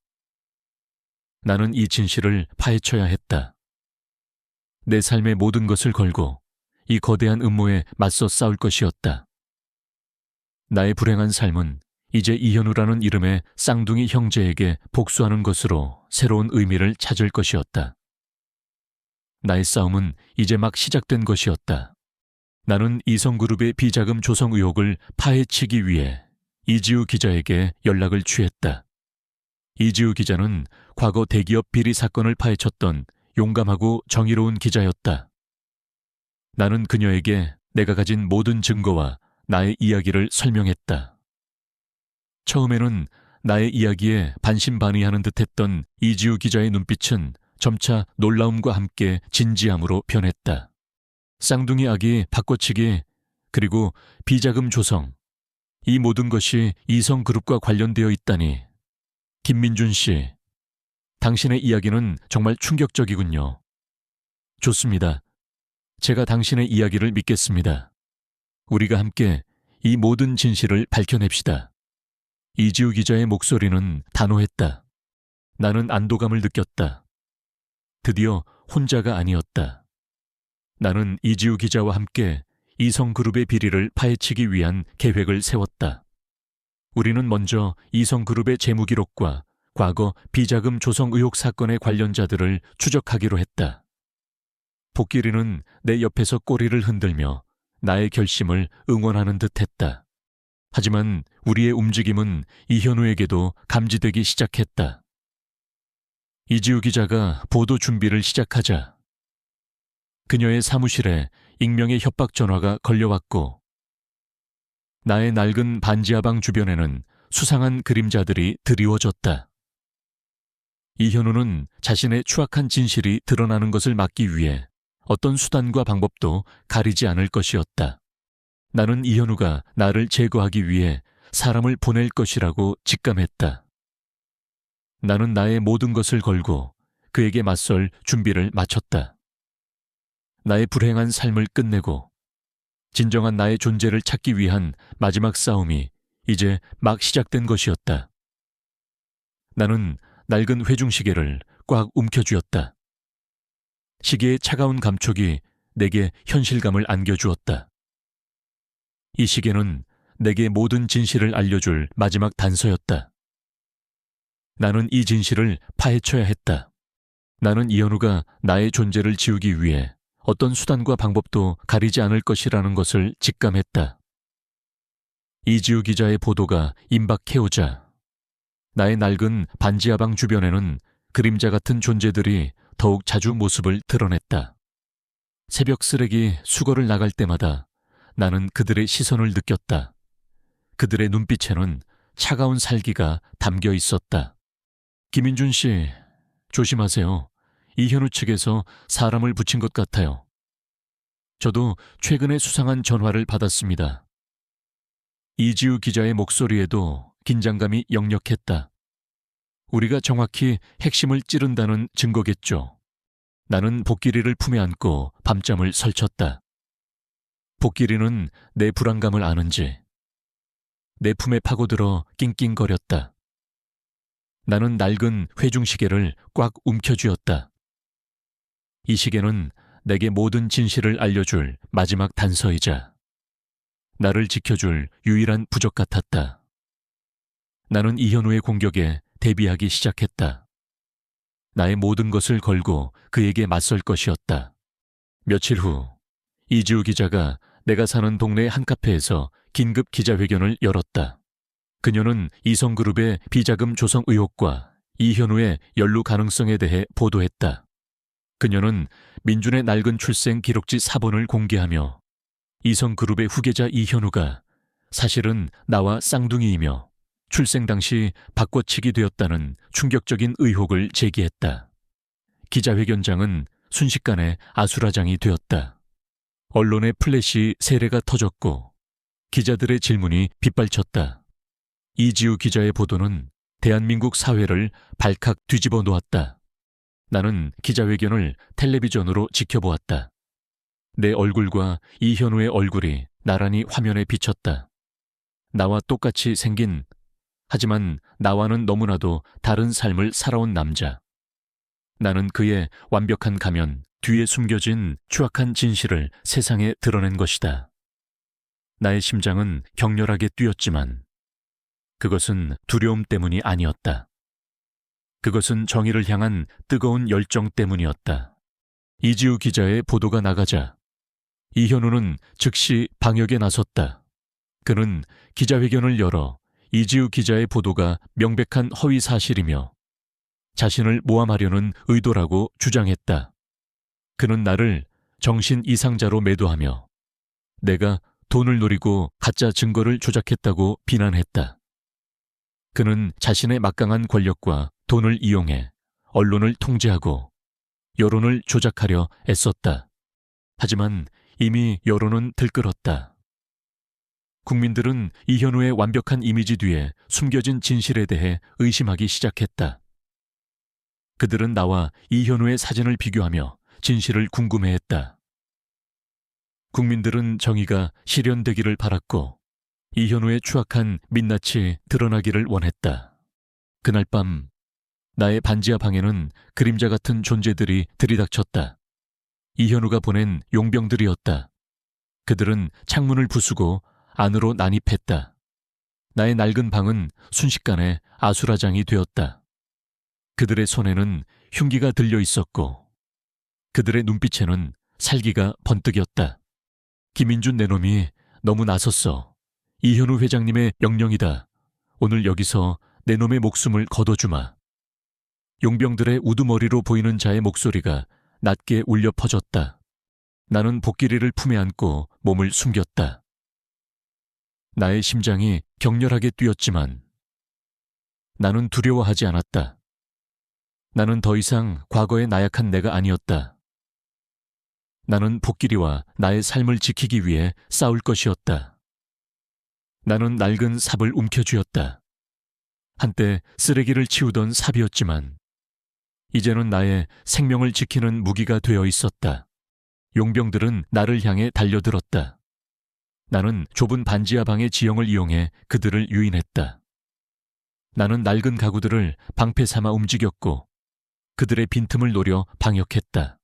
나는 이 진실을 파헤쳐야 했다. 내 삶의 모든 것을 걸고 이 거대한 음모에 맞서 싸울 것이었다. 나의 불행한 삶은 이제 이현우라는 이름의 쌍둥이 형제에게 복수하는 것으로 새로운 의미를 찾을 것이었다. 나의 싸움은 이제 막 시작된 것이었다. 나는 이성그룹의 비자금 조성 의혹을 파헤치기 위해 이지우 기자에게 연락을 취했다. 이지우 기자는 과거 대기업 비리 사건을 파헤쳤던 용감하고 정의로운 기자였다. 나는 그녀에게 내가 가진 모든 증거와 나의 이야기를 설명했다. 처음에는 나의 이야기에 반신반의하는 듯했던 이지우 기자의 눈빛은 점차 놀라움과 함께 진지함으로 변했다. 쌍둥이 아기 바꿔치기, 그리고 비자금 조성, 이 모든 것이 이성그룹과 관련되어 있다니. 김민준 씨, 당신의 이야기는 정말 충격적이군요. 좋습니다. 제가 당신의 이야기를 믿겠습니다. 우리가 함께 이 모든 진실을 밝혀냅시다. 이지우 기자의 목소리는 단호했다. 나는 안도감을 느꼈다. 드디어 혼자가 아니었다. 나는 이지우 기자와 함께 이성그룹의 비리를 파헤치기 위한 계획을 세웠다. 우리는 먼저 이성그룹의 재무기록과 과거 비자금 조성 의혹 사건의 관련자들을 추적하기로 했다. 복길이는 내 옆에서 꼬리를 흔들며 나의 결심을 응원하는 듯했다. 하지만 우리의 움직임은 이현우에게도 감지되기 시작했다. 이지우 기자가 보도 준비를 시작하자 그녀의 사무실에 익명의 협박 전화가 걸려왔고, 나의 낡은 반지하방 주변에는 수상한 그림자들이 드리워졌다. 이현우는 자신의 추악한 진실이 드러나는 것을 막기 위해 어떤 수단과 방법도 가리지 않을 것이었다. 나는 이현우가 나를 제거하기 위해 사람을 보낼 것이라고 직감했다. 나는 나의 모든 것을 걸고 그에게 맞설 준비를 마쳤다. 나의 불행한 삶을 끝내고 진정한 나의 존재를 찾기 위한 마지막 싸움이 이제 막 시작된 것이었다. 나는 낡은 회중시계를 꽉 움켜쥐었다. 시계의 차가운 감촉이 내게 현실감을 안겨주었다. 이 시계는 내게 모든 진실을 알려줄 마지막 단서였다. 나는 이 진실을 파헤쳐야 했다. 나는 이현우가 나의 존재를 지우기 위해 어떤 수단과 방법도 가리지 않을 것이라는 것을 직감했다. 이지우 기자의 보도가 임박해오자 나의 낡은 반지하방 주변에는 그림자 같은 존재들이 더욱 자주 모습을 드러냈다. 새벽 쓰레기 수거를 나갈 때마다 나는 그들의 시선을 느꼈다. 그들의 눈빛에는 차가운 살기가 담겨 있었다. 김민준 씨, 조심하세요. 이현우 측에서 사람을 붙인 것 같아요. 저도 최근에 수상한 전화를 받았습니다. 이지우 기자의 목소리에도 긴장감이 역력했다. 우리가 정확히 핵심을 찌른다는 증거겠죠. 나는 복길이를 품에 안고 밤잠을 설쳤다. 복길이는 내 불안감을 아는지 내 품에 파고들어 낑낑거렸다. 나는 낡은 회중시계를 꽉 움켜쥐었다. 이 시계는 내게 모든 진실을 알려줄 마지막 단서이자 나를 지켜줄 유일한 부적 같았다. 나는 이현우의 공격에 대비하기 시작했다. 나의 모든 것을 걸고 그에게 맞설 것이었다. 며칠 후 이지우 기자가 내가 사는 동네 한 카페에서 긴급 기자회견을 열었다. 그녀는 이성그룹의 비자금 조성 의혹과 이현우의 연루 가능성에 대해 보도했다. 그녀는 민준의 낡은 출생 기록지 사본을 공개하며 이성그룹의 후계자 이현우가 사실은 나와 쌍둥이이며 출생 당시 바꿔치기 되었다는 충격적인 의혹을 제기했다. 기자회견장은 순식간에 아수라장이 되었다. 언론의 플래시 세례가 터졌고 기자들의 질문이 빗발쳤다. 이지우 기자의 보도는 대한민국 사회를 발칵 뒤집어 놓았다. 나는 기자회견을 텔레비전으로 지켜보았다. 내 얼굴과 이현우의 얼굴이 나란히 화면에 비쳤다. 나와 똑같이 생긴, 하지만 나와는 너무나도 다른 삶을 살아온 남자. 나는 그의 완벽한 가면 뒤에 숨겨진 추악한 진실을 세상에 드러낸 것이다. 나의 심장은 격렬하게 뛰었지만 그것은 두려움 때문이 아니었다. 그것은 정의를 향한 뜨거운 열정 때문이었다. 이지우 기자의 보도가 나가자 이현우는 즉시 방역에 나섰다. 그는 기자회견을 열어 이지우 기자의 보도가 명백한 허위 사실이며 자신을 모함하려는 의도라고 주장했다. 그는 나를 정신 이상자로 매도하며 내가 돈을 노리고 가짜 증거를 조작했다고 비난했다. 그는 자신의 막강한 권력과 돈을 이용해 언론을 통제하고 여론을 조작하려 애썼다. 하지만 이미 여론은 들끓었다. 국민들은 이현우의 완벽한 이미지 뒤에 숨겨진 진실에 대해 의심하기 시작했다. 그들은 나와 이현우의 사진을 비교하며 진실을 궁금해했다. 국민들은 정의가 실현되기를 바랐고 이현우의 추악한 민낯이 드러나기를 원했다. 그날 밤 나의 반지하 방에는 그림자 같은 존재들이 들이닥쳤다. 이현우가 보낸 용병들이었다. 그들은 창문을 부수고 안으로 난입했다. 나의 낡은 방은 순식간에 아수라장이 되었다. 그들의 손에는 흉기가 들려 있었고 그들의 눈빛에는 살기가 번뜩였다. 김인준 내놈이 너무 나섰어. 이현우 회장님의 명령이다. 오늘 여기서 내놈의 목숨을 거둬주마. 용병들의 우두머리로 보이는 자의 목소리가 낮게 울려 퍼졌다. 나는 복길이를 품에 안고 몸을 숨겼다. 나의 심장이 격렬하게 뛰었지만 나는 두려워하지 않았다. 나는 더 이상 과거의 나약한 내가 아니었다. 나는 복길이와 나의 삶을 지키기 위해 싸울 것이었다. 나는 낡은 삽을 움켜쥐었다. 한때 쓰레기를 치우던 삽이었지만 이제는 나의 생명을 지키는 무기가 되어 있었다. 용병들은 나를 향해 달려들었다. 나는 좁은 반지하 방의 지형을 이용해 그들을 유인했다. 나는 낡은 가구들을 방패 삼아 움직였고 그들의 빈틈을 노려 방역했다.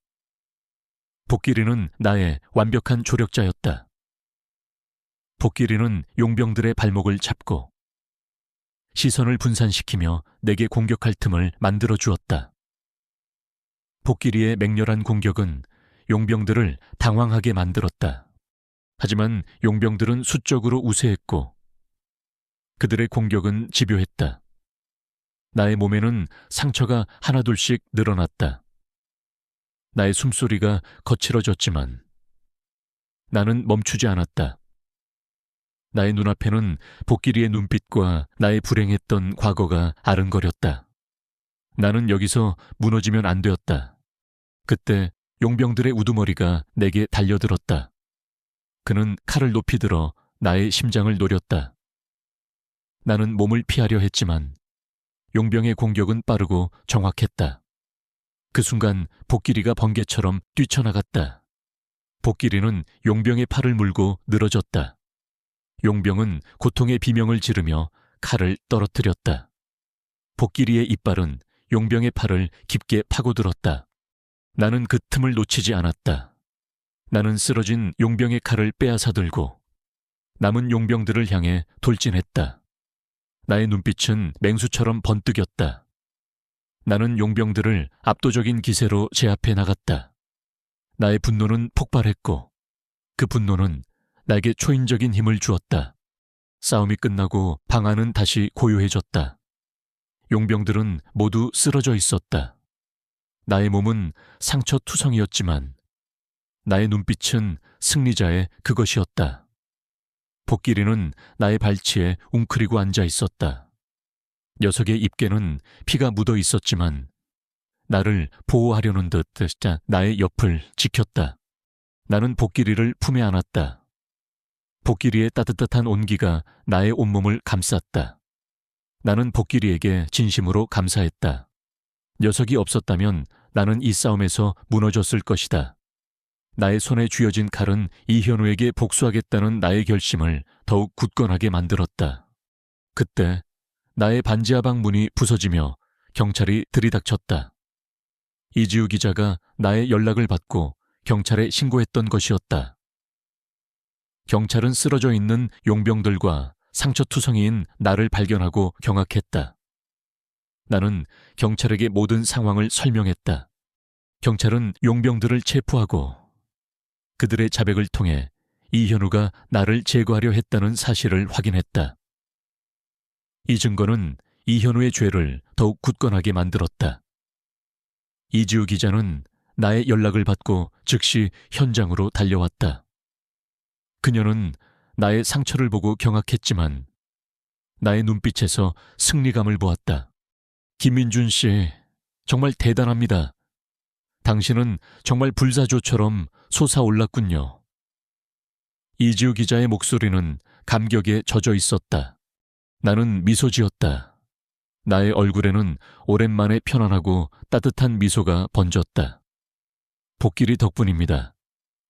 복길이는 나의 완벽한 조력자였다. 복길이는 용병들의 발목을 잡고 시선을 분산시키며 내게 공격할 틈을 만들어 주었다. 복길이의 맹렬한 공격은 용병들을 당황하게 만들었다. 하지만 용병들은 수적으로 우세했고 그들의 공격은 집요했다. 나의 몸에는 상처가 하나둘씩 늘어났다. 나의 숨소리가 거칠어졌지만 나는 멈추지 않았다. 나의 눈앞에는 복길이의 눈빛과 나의 불행했던 과거가 아른거렸다. 나는 여기서 무너지면 안 되었다. 그때 용병들의 우두머리가 내게 달려들었다. 그는 칼을 높이 들어 나의 심장을 노렸다. 나는 몸을 피하려 했지만 용병의 공격은 빠르고 정확했다. 그 순간 복길이가 번개처럼 뛰쳐나갔다. 복길이는 용병의 팔을 물고 늘어졌다. 용병은 고통의 비명을 지르며 칼을 떨어뜨렸다. 복길이의 이빨은 용병의 팔을 깊게 파고들었다. 나는 그 틈을 놓치지 않았다. 나는 쓰러진 용병의 칼을 빼앗아 들고 남은 용병들을 향해 돌진했다. 나의 눈빛은 맹수처럼 번뜩였다. 나는 용병들을 압도적인 기세로 제압해 나갔다. 나의 분노는 폭발했고 그 분노는 나에게 초인적인 힘을 주었다. 싸움이 끝나고 방 안은 다시 고요해졌다. 용병들은 모두 쓰러져 있었다. 나의 몸은 상처투성이었지만 나의 눈빛은 승리자의 그것이었다. 복길이는 나의 발치에 웅크리고 앉아 있었다. 녀석의 입계는 피가 묻어 있었지만 나를 보호하려는 듯 나의 옆을 지켰다. 나는 복길이를 품에 안았다. 복길이의 따뜻한 온기가 나의 온몸을 감쌌다. 나는 복길이에게 진심으로 감사했다. 녀석이 없었다면 나는 이 싸움에서 무너졌을 것이다. 나의 손에 쥐어진 칼은 이현우에게 복수하겠다는 나의 결심을 더욱 굳건하게 만들었다. 그때 나의 반지하 방 문이 부서지며 경찰이 들이닥쳤다. 이지우 기자가 나의 연락을 받고 경찰에 신고했던 것이었다. 경찰은 쓰러져 있는 용병들과 상처투성이인 나를 발견하고 경악했다. 나는 경찰에게 모든 상황을 설명했다. 경찰은 용병들을 체포하고 그들의 자백을 통해 이현우가 나를 제거하려 했다는 사실을 확인했다. 이 증거는 이현우의 죄를 더욱 굳건하게 만들었다. 이지우 기자는 나의 연락을 받고 즉시 현장으로 달려왔다. 그녀는 나의 상처를 보고 경악했지만 나의 눈빛에서 승리감을 보았다. 김민준 씨, 정말 대단합니다. 당신은 정말 불사조처럼 솟아올랐군요. 이지우 기자의 목소리는 감격에 젖어 있었다. 나는 미소 지었다. 나의 얼굴에는 오랜만에 편안하고 따뜻한 미소가 번졌다. 복길이 덕분입니다.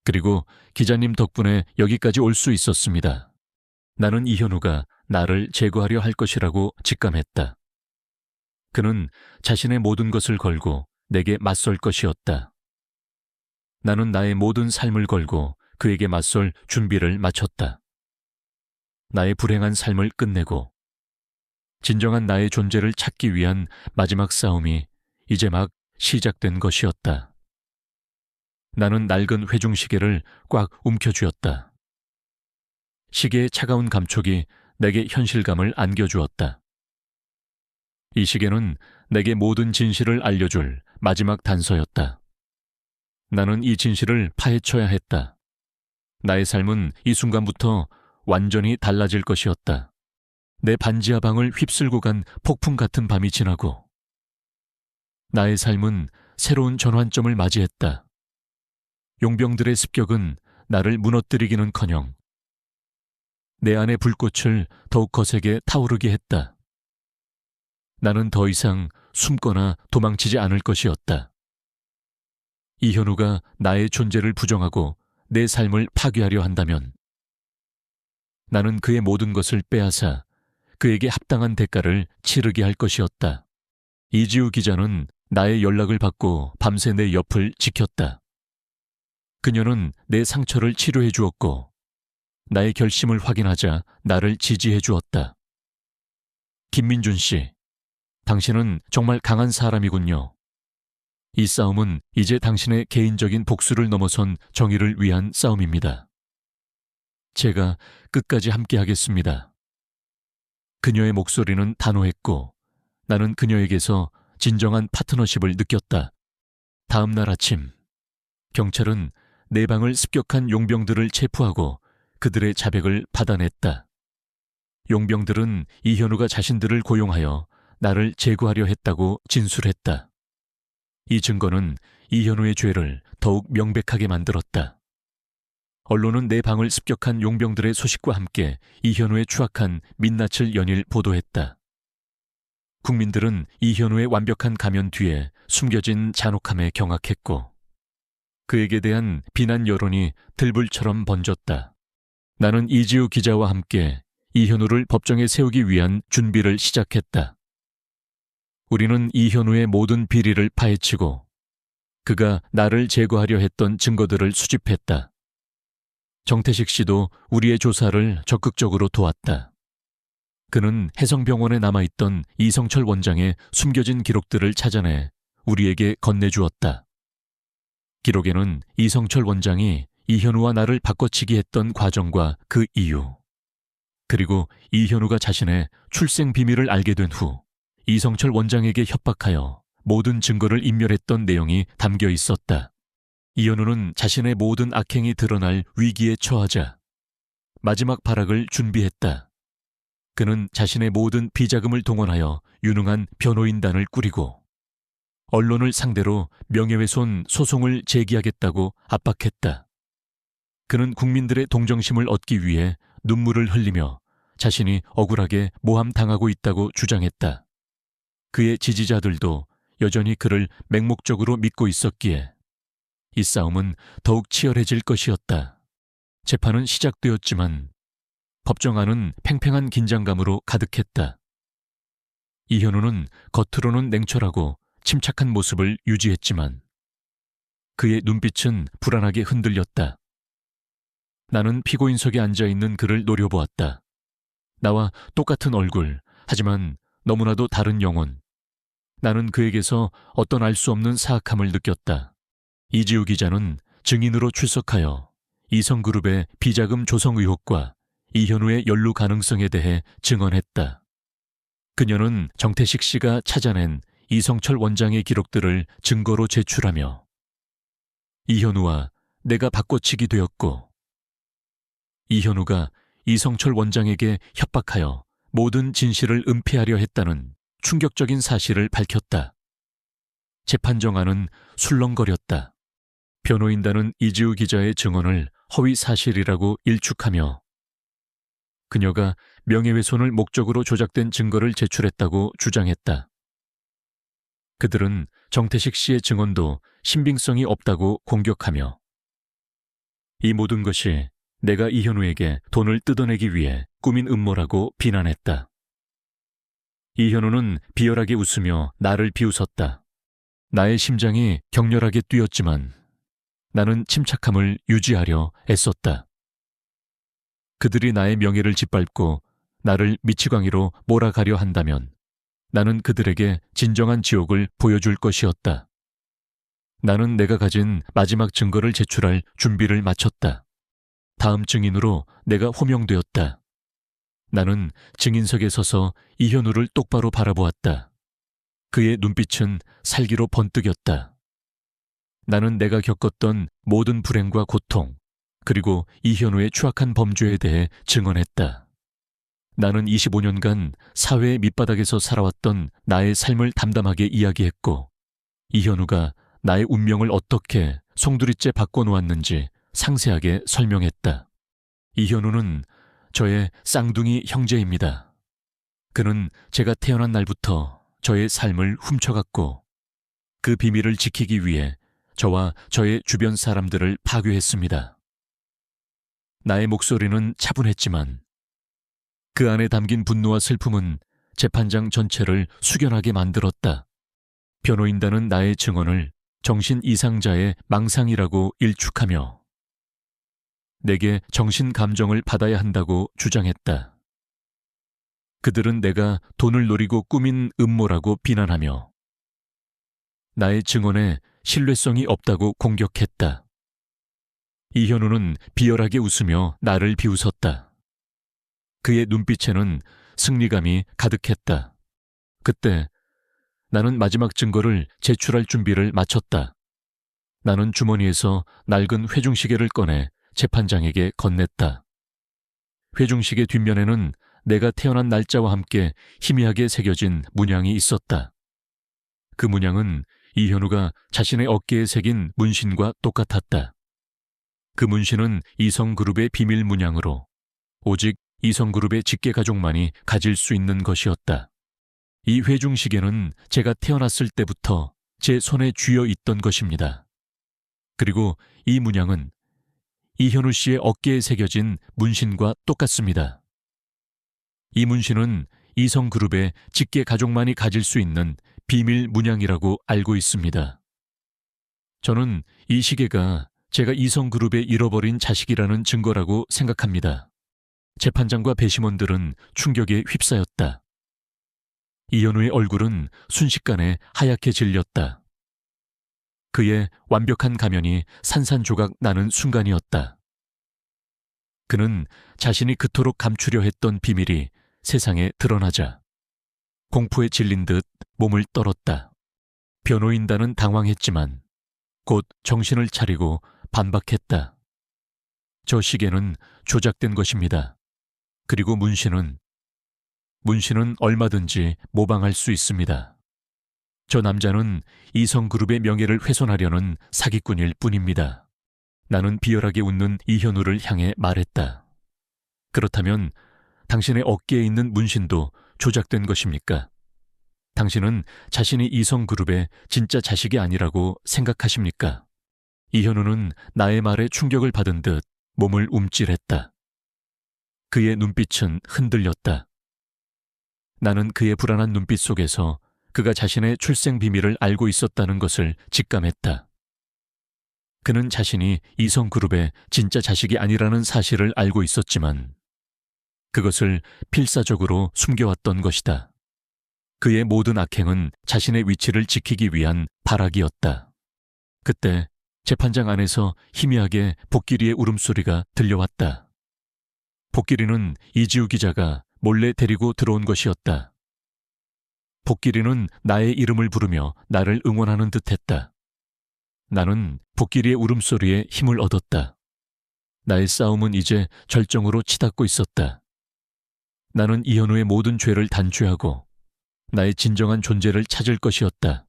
그리고 기자님 덕분에 여기까지 올 수 있었습니다. 나는 이현우가 나를 제거하려 할 것이라고 직감했다. 그는 자신의 모든 것을 걸고 내게 맞설 것이었다. 나는 나의 모든 삶을 걸고 그에게 맞설 준비를 마쳤다. 나의 불행한 삶을 끝내고 진정한 나의 존재를 찾기 위한 마지막 싸움이 이제 막 시작된 것이었다. 나는 낡은 회중시계를 꽉 움켜쥐었다. 시계의 차가운 감촉이 내게 현실감을 안겨주었다. 이 시계는 내게 모든 진실을 알려줄 마지막 단서였다. 나는 이 진실을 파헤쳐야 했다. 나의 삶은 이 순간부터 완전히 달라질 것이었다. 내 반지하 방을 휩쓸고 간 폭풍 같은 밤이 지나고 나의 삶은 새로운 전환점을 맞이했다. 용병들의 습격은 나를 무너뜨리기는커녕 내 안의 불꽃을 더욱 거세게 타오르게 했다. 나는 더 이상 숨거나 도망치지 않을 것이었다. 이현우가 나의 존재를 부정하고 내 삶을 파괴하려 한다면 나는 그의 모든 것을 빼앗아 그에게 합당한 대가를 치르게 할 것이었다. 이지우 기자는 나의 연락을 받고 밤새 내 옆을 지켰다. 그녀는 내 상처를 치료해 주었고 나의 결심을 확인하자 나를 지지해 주었다. 김민준 씨, 당신은 정말 강한 사람이군요. 이 싸움은 이제 당신의 개인적인 복수를 넘어선 정의를 위한 싸움입니다. 제가 끝까지 함께하겠습니다. 그녀의 목소리는 단호했고 나는 그녀에게서 진정한 파트너십을 느꼈다. 다음 날 아침, 경찰은 내 방을 습격한 용병들을 체포하고 그들의 자백을 받아냈다. 용병들은 이현우가 자신들을 고용하여 나를 제거하려 했다고 진술했다. 이 증거는 이현우의 죄를 더욱 명백하게 만들었다. 언론은 내 방을 습격한 용병들의 소식과 함께 이현우의 추악한 민낯을 연일 보도했다. 국민들은 이현우의 완벽한 가면 뒤에 숨겨진 잔혹함에 경악했고 그에게 대한 비난 여론이 들불처럼 번졌다. 나는 이지우 기자와 함께 이현우를 법정에 세우기 위한 준비를 시작했다. 우리는 이현우의 모든 비리를 파헤치고 그가 나를 제거하려 했던 증거들을 수집했다. 정태식 씨도 우리의 조사를 적극적으로 도왔다. 그는 해성병원에 남아있던 이성철 원장의 숨겨진 기록들을 찾아내 우리에게 건네주었다. 기록에는 이성철 원장이 이현우와 나를 바꿔치기 했던 과정과 그 이유, 그리고 이현우가 자신의 출생 비밀을 알게 된 후 이성철 원장에게 협박하여 모든 증거를 인멸했던 내용이 담겨 있었다. 이현우는 자신의 모든 악행이 드러날 위기에 처하자 마지막 발악을 준비했다. 그는 자신의 모든 비자금을 동원하여 유능한 변호인단을 꾸리고 언론을 상대로 명예훼손 소송을 제기하겠다고 압박했다. 그는 국민들의 동정심을 얻기 위해 눈물을 흘리며 자신이 억울하게 모함당하고 있다고 주장했다. 그의 지지자들도 여전히 그를 맹목적으로 믿고 있었기에 이 싸움은 더욱 치열해질 것이었다. 재판은 시작되었지만 법정 안은 팽팽한 긴장감으로 가득했다. 이현우는 겉으로는 냉철하고 침착한 모습을 유지했지만 그의 눈빛은 불안하게 흔들렸다. 나는 피고인석에 앉아있는 그를 노려보았다. 나와 똑같은 얼굴, 하지만 너무나도 다른 영혼. 나는 그에게서 어떤 알 수 없는 사악함을 느꼈다. 이지우 기자는 증인으로 출석하여 이성그룹의 비자금 조성 의혹과 이현우의 연루 가능성에 대해 증언했다. 그녀는 정태식 씨가 찾아낸 이성철 원장의 기록들을 증거로 제출하며 이현우와 내가 바꿔치기 되었고 이현우가 이성철 원장에게 협박하여 모든 진실을 은폐하려 했다는 충격적인 사실을 밝혔다. 재판정하는 술렁거렸다. 변호인단은 이지우 기자의 증언을 허위 사실이라고 일축하며 그녀가 명예훼손을 목적으로 조작된 증거를 제출했다고 주장했다. 그들은 정태식 씨의 증언도 신빙성이 없다고 공격하며 이 모든 것이 내가 이현우에게 돈을 뜯어내기 위해 꾸민 음모라고 비난했다. 이현우는 비열하게 웃으며 나를 비웃었다. 나의 심장이 격렬하게 뛰었지만 나는 침착함을 유지하려 애썼다. 그들이 나의 명예를 짓밟고 나를 미치광이로 몰아가려 한다면 나는 그들에게 진정한 지옥을 보여줄 것이었다. 나는 내가 가진 마지막 증거를 제출할 준비를 마쳤다. 다음 증인으로 내가 호명되었다. 나는 증인석에 서서 이현우를 똑바로 바라보았다. 그의 눈빛은 살기로 번뜩였다. 나는 내가 겪었던 모든 불행과 고통, 그리고 이현우의 추악한 범죄에 대해 증언했다. 나는 25년간 사회의 밑바닥에서 살아왔던 나의 삶을 담담하게 이야기했고 이현우가 나의 운명을 어떻게 송두리째 바꿔놓았는지 상세하게 설명했다. 이현우는 저의 쌍둥이 형제입니다. 그는 제가 태어난 날부터 저의 삶을 훔쳐갔고 그 비밀을 지키기 위해 저와 저의 주변 사람들을 파괴했습니다. 나의 목소리는 차분했지만 그 안에 담긴 분노와 슬픔은 재판장 전체를 숙연하게 만들었다. 변호인단은 나의 증언을 정신 이상자의 망상이라고 일축하며 내게 정신 감정을 받아야 한다고 주장했다. 그들은 내가 돈을 노리고 꾸민 음모라고 비난하며 나의 증언에 신뢰성이 없다고 공격했다. 이현우는 비열하게 웃으며 나를 비웃었다. 그의 눈빛에는 승리감이 가득했다. 그때 나는 마지막 증거를 제출할 준비를 마쳤다. 나는 주머니에서 낡은 회중시계를 꺼내 재판장에게 건넸다. 회중시계 뒷면에는 내가 태어난 날짜와 함께 희미하게 새겨진 문양이 있었다. 그 문양은 이현우가 자신의 어깨에 새긴 문신과 똑같았다. 그 문신은 이성그룹의 비밀 문양으로 오직 이성그룹의 직계가족만이 가질 수 있는 것이었다. 이 회중시계는 제가 태어났을 때부터 제 손에 쥐어 있던 것입니다. 그리고 이 문양은 이현우 씨의 어깨에 새겨진 문신과 똑같습니다. 이 문신은 이성그룹의 직계가족만이 가질 수 있는 비밀 문양이라고 알고 있습니다. 저는 이 시계가 제가 이성그룹에 잃어버린 자식이라는 증거라고 생각합니다. 재판장과 배심원들은 충격에 휩싸였다. 이현우의 얼굴은 순식간에 하얗게 질렸다. 그의 완벽한 가면이 산산조각 나는 순간이었다. 그는 자신이 그토록 감추려 했던 비밀이 세상에 드러나자 공포에 질린 듯 몸을 떨었다. 변호인단은 당황했지만 곧 정신을 차리고 반박했다. 저 시계는 조작된 것입니다. 그리고 문신은 얼마든지 모방할 수 있습니다. 저 남자는 이성그룹의 명예를 훼손하려는 사기꾼일 뿐입니다. 나는 비열하게 웃는 이현우를 향해 말했다. 그렇다면 당신의 어깨에 있는 문신도 조작된 것입니까? 당신은 자신이 이성그룹의 진짜 자식이 아니라고 생각하십니까? 이현우는 나의 말에 충격을 받은 듯 몸을 움찔했다. 그의 눈빛은 흔들렸다. 나는 그의 불안한 눈빛 속에서 그가 자신의 출생 비밀을 알고 있었다는 것을 직감했다. 그는 자신이 이성그룹의 진짜 자식이 아니라는 사실을 알고 있었지만 그것을 필사적으로 숨겨왔던 것이다. 그의 모든 악행은 자신의 위치를 지키기 위한 발악이었다. 그때 재판장 안에서 희미하게 복길이의 울음소리가 들려왔다. 복길이는 이지우 기자가 몰래 데리고 들어온 것이었다. 복길이는 나의 이름을 부르며 나를 응원하는 듯했다. 나는 복길이의 울음소리에 힘을 얻었다. 나의 싸움은 이제 절정으로 치닫고 있었다. 나는 이현우의 모든 죄를 단죄하고 나의 진정한 존재를 찾을 것이었다.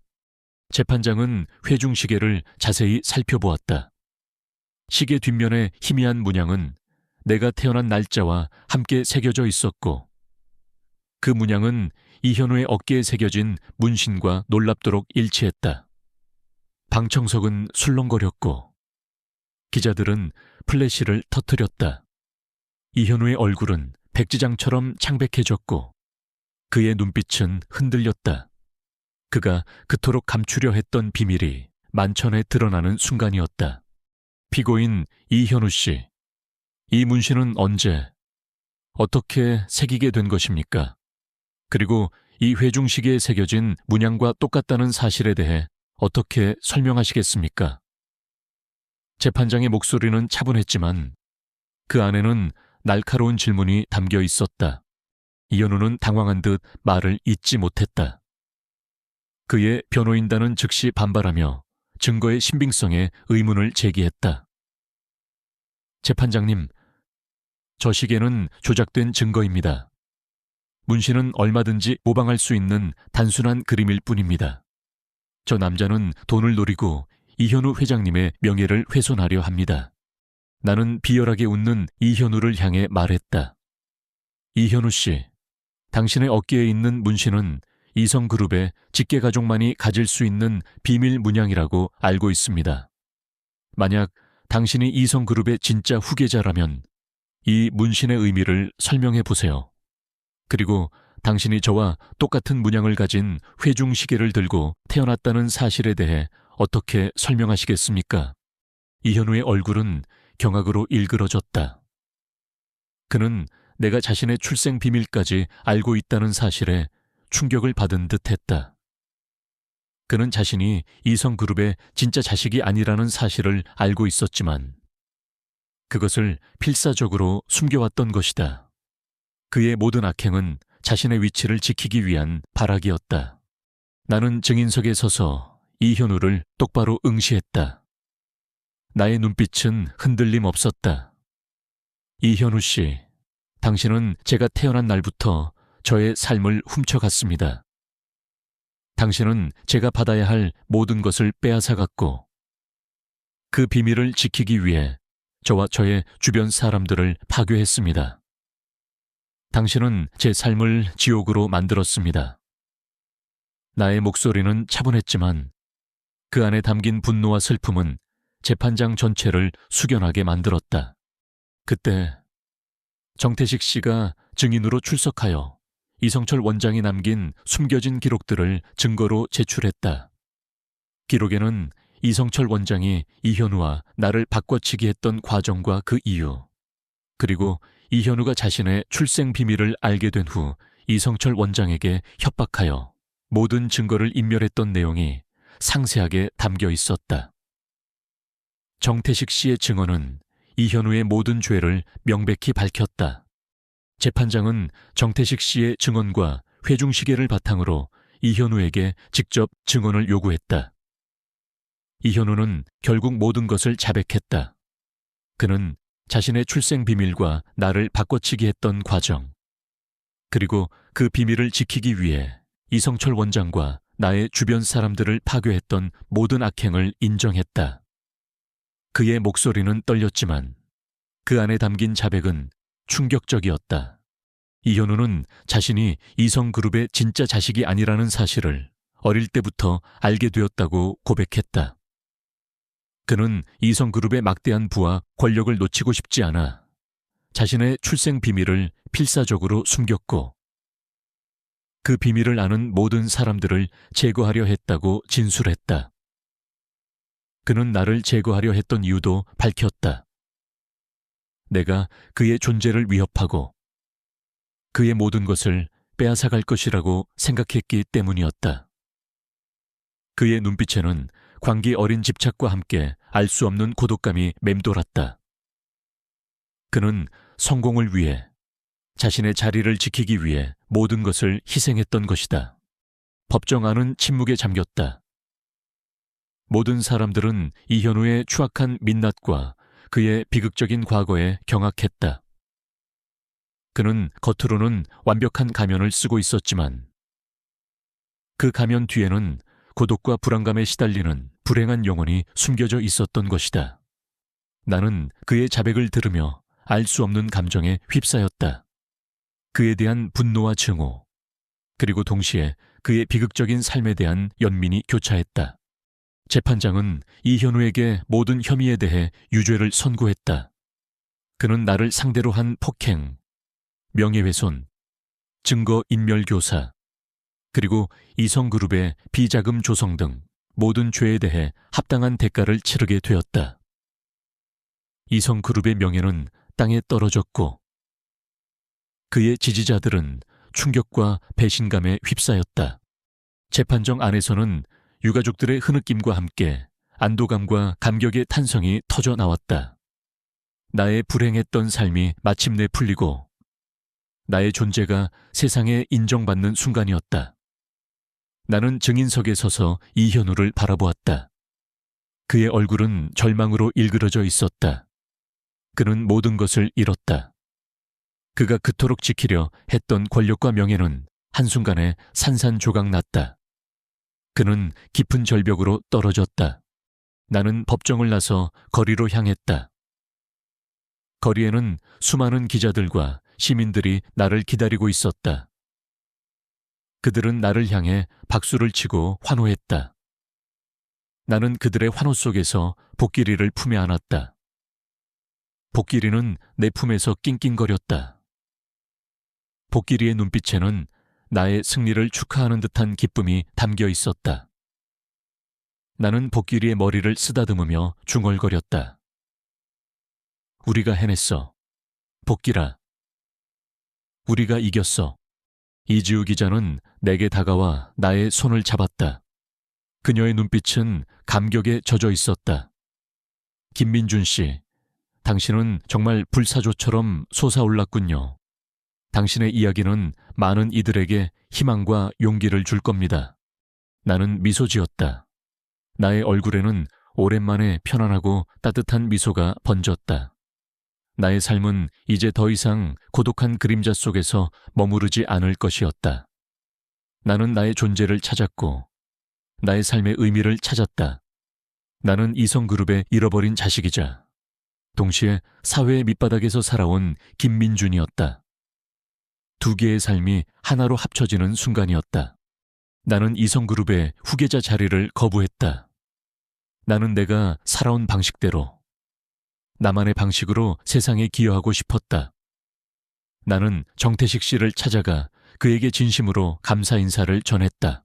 재판장은 회중시계를 자세히 살펴보았다. 시계 뒷면의 희미한 문양은 내가 태어난 날짜와 함께 새겨져 있었고 그 문양은 이현우의 어깨에 새겨진 문신과 놀랍도록 일치했다. 방청석은 술렁거렸고 기자들은 플래시를 터뜨렸다. 이현우의 얼굴은 백지장처럼 창백해졌고 그의 눈빛은 흔들렸다. 그가 그토록 감추려 했던 비밀이 만천에 드러나는 순간이었다. 피고인 이현우 씨, 이 문신은 언제, 어떻게 새기게 된 것입니까? 그리고 이 회중시계에 새겨진 문양과 똑같다는 사실에 대해 어떻게 설명하시겠습니까? 재판장의 목소리는 차분했지만 그 안에는 날카로운 질문이 담겨 있었다. 이현우는 당황한 듯 말을 잇지 못했다. 그의 변호인단은 즉시 반발하며 증거의 신빙성에 의문을 제기했다. 재판장님, 저 시계는 조작된 증거입니다. 문신은 얼마든지 모방할 수 있는 단순한 그림일 뿐입니다. 저 남자는 돈을 노리고 이현우 회장님의 명예를 훼손하려 합니다. 나는 비열하게 웃는 이현우를 향해 말했다. 이현우 씨, 당신의 어깨에 있는 문신은 이성그룹의 직계가족만이 가질 수 있는 비밀 문양이라고 알고 있습니다. 만약 당신이 이성그룹의 진짜 후계자라면 이 문신의 의미를 설명해 보세요. 그리고 당신이 저와 똑같은 문양을 가진 회중시계를 들고 태어났다는 사실에 대해 어떻게 설명하시겠습니까? 이현우의 얼굴은 경악으로 일그러졌다. 그는 내가 자신의 출생 비밀까지 알고 있다는 사실에 충격을 받은 듯했다. 그는 자신이 이성그룹의 진짜 자식이 아니라는 사실을 알고 있었지만 그것을 필사적으로 숨겨왔던 것이다. 그의 모든 악행은 자신의 위치를 지키기 위한 발악이었다. 나는 증인석에 서서 이현우를 똑바로 응시했다. 나의 눈빛은 흔들림 없었다. 이현우 씨, 당신은 제가 태어난 날부터 저의 삶을 훔쳐갔습니다. 당신은 제가 받아야 할 모든 것을 빼앗아갔고 그 비밀을 지키기 위해 저와 저의 주변 사람들을 파괴했습니다. 당신은 제 삶을 지옥으로 만들었습니다. 나의 목소리는 차분했지만 그 안에 담긴 분노와 슬픔은 재판장 전체를 숙연하게 만들었다. 그때 정태식 씨가 증인으로 출석하여 이성철 원장이 남긴 숨겨진 기록들을 증거로 제출했다. 기록에는 이성철 원장이 이현우와 나를 바꿔치기 했던 과정과 그 이유, 그리고 이현우가 자신의 출생 비밀을 알게 된 후 이성철 원장에게 협박하여 모든 증거를 인멸했던 내용이 상세하게 담겨 있었다. 정태식 씨의 증언은 이현우의 모든 죄를 명백히 밝혔다. 재판장은 정태식 씨의 증언과 회중시계를 바탕으로 이현우에게 직접 증언을 요구했다. 이현우는 결국 모든 것을 자백했다. 그는 자신의 출생 비밀과 나를 바꿔치기 했던 과정, 그리고 그 비밀을 지키기 위해 이성철 원장과 나의 주변 사람들을 파괴했던 모든 악행을 인정했다. 그의 목소리는 떨렸지만 그 안에 담긴 자백은 충격적이었다. 이현우는 자신이 이성그룹의 진짜 자식이 아니라는 사실을 어릴 때부터 알게 되었다고 고백했다. 그는 이성그룹의 막대한 부와 권력을 놓치고 싶지 않아 자신의 출생 비밀을 필사적으로 숨겼고 그 비밀을 아는 모든 사람들을 제거하려 했다고 진술했다. 그는 나를 제거하려 했던 이유도 밝혔다. 내가 그의 존재를 위협하고 그의 모든 것을 빼앗아갈 것이라고 생각했기 때문이었다. 그의 눈빛에는 광기 어린 집착과 함께 알 수 없는 고독감이 맴돌았다. 그는 성공을 위해, 자신의 자리를 지키기 위해 모든 것을 희생했던 것이다. 법정 안은 침묵에 잠겼다. 모든 사람들은 이현우의 추악한 민낯과 그의 비극적인 과거에 경악했다. 그는 겉으로는 완벽한 가면을 쓰고 있었지만 그 가면 뒤에는 고독과 불안감에 시달리는 불행한 영혼이 숨겨져 있었던 것이다. 나는 그의 자백을 들으며 알 수 없는 감정에 휩싸였다. 그에 대한 분노와 증오, 그리고 동시에 그의 비극적인 삶에 대한 연민이 교차했다. 재판장은 이현우에게 모든 혐의에 대해 유죄를 선고했다. 그는 나를 상대로 한 폭행, 명예훼손, 증거인멸교사, 그리고 이성그룹의 비자금 조성 등 모든 죄에 대해 합당한 대가를 치르게 되었다. 이성그룹의 명예는 땅에 떨어졌고 그의 지지자들은 충격과 배신감에 휩싸였다. 재판정 안에서는 유가족들의 흐느낌과 함께 안도감과 감격의 탄성이 터져 나왔다. 나의 불행했던 삶이 마침내 풀리고 나의 존재가 세상에 인정받는 순간이었다. 나는 증인석에 서서 이현우를 바라보았다. 그의 얼굴은 절망으로 일그러져 있었다. 그는 모든 것을 잃었다. 그가 그토록 지키려 했던 권력과 명예는 한순간에 산산조각 났다. 그는 깊은 절벽으로 떨어졌다. 나는 법정을 나서 거리로 향했다. 거리에는 수많은 기자들과 시민들이 나를 기다리고 있었다. 그들은 나를 향해 박수를 치고 환호했다. 나는 그들의 환호 속에서 복길이를 품에 안았다. 복길이는 내 품에서 낑낑거렸다. 복길이의 눈빛에는 나의 승리를 축하하는 듯한 기쁨이 담겨 있었다. 나는 복길이의 머리를 쓰다듬으며 중얼거렸다. 우리가 해냈어. 복길아. 우리가 이겼어. 이지우 기자는 내게 다가와 나의 손을 잡았다. 그녀의 눈빛은 감격에 젖어 있었다. 김민준 씨, 당신은 정말 불사조처럼 솟아올랐군요. 당신의 이야기는 많은 이들에게 희망과 용기를 줄 겁니다. 나는 미소 지었다. 나의 얼굴에는 오랜만에 편안하고 따뜻한 미소가 번졌다. 나의 삶은 이제 더 이상 고독한 그림자 속에서 머무르지 않을 것이었다. 나는 나의 존재를 찾았고 나의 삶의 의미를 찾았다. 나는 이성그룹의 잃어버린 자식이자 동시에 사회의 밑바닥에서 살아온 김민준이었다. 두 개의 삶이 하나로 합쳐지는 순간이었다. 나는 이성그룹의 후계자 자리를 거부했다. 나는 내가 살아온 방식대로, 나만의 방식으로 세상에 기여하고 싶었다. 나는 정태식 씨를 찾아가 그에게 진심으로 감사 인사를 전했다.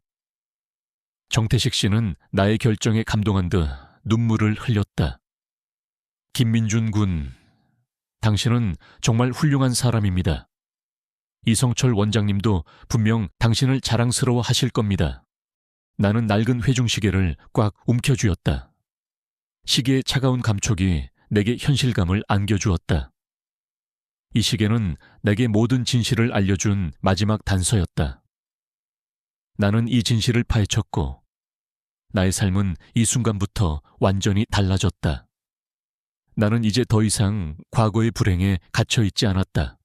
정태식 씨는 나의 결정에 감동한 듯 눈물을 흘렸다. 김민준 군, 당신은 정말 훌륭한 사람입니다. 이성철 원장님도 분명 당신을 자랑스러워 하실 겁니다. 나는 낡은 회중시계를 꽉 움켜쥐었다. 시계의 차가운 감촉이 내게 현실감을 안겨주었다. 이 시계는 내게 모든 진실을 알려준 마지막 단서였다. 나는 이 진실을 파헤쳤고 나의 삶은 이 순간부터 완전히 달라졌다. 나는 이제 더 이상 과거의 불행에 갇혀있지 않았다.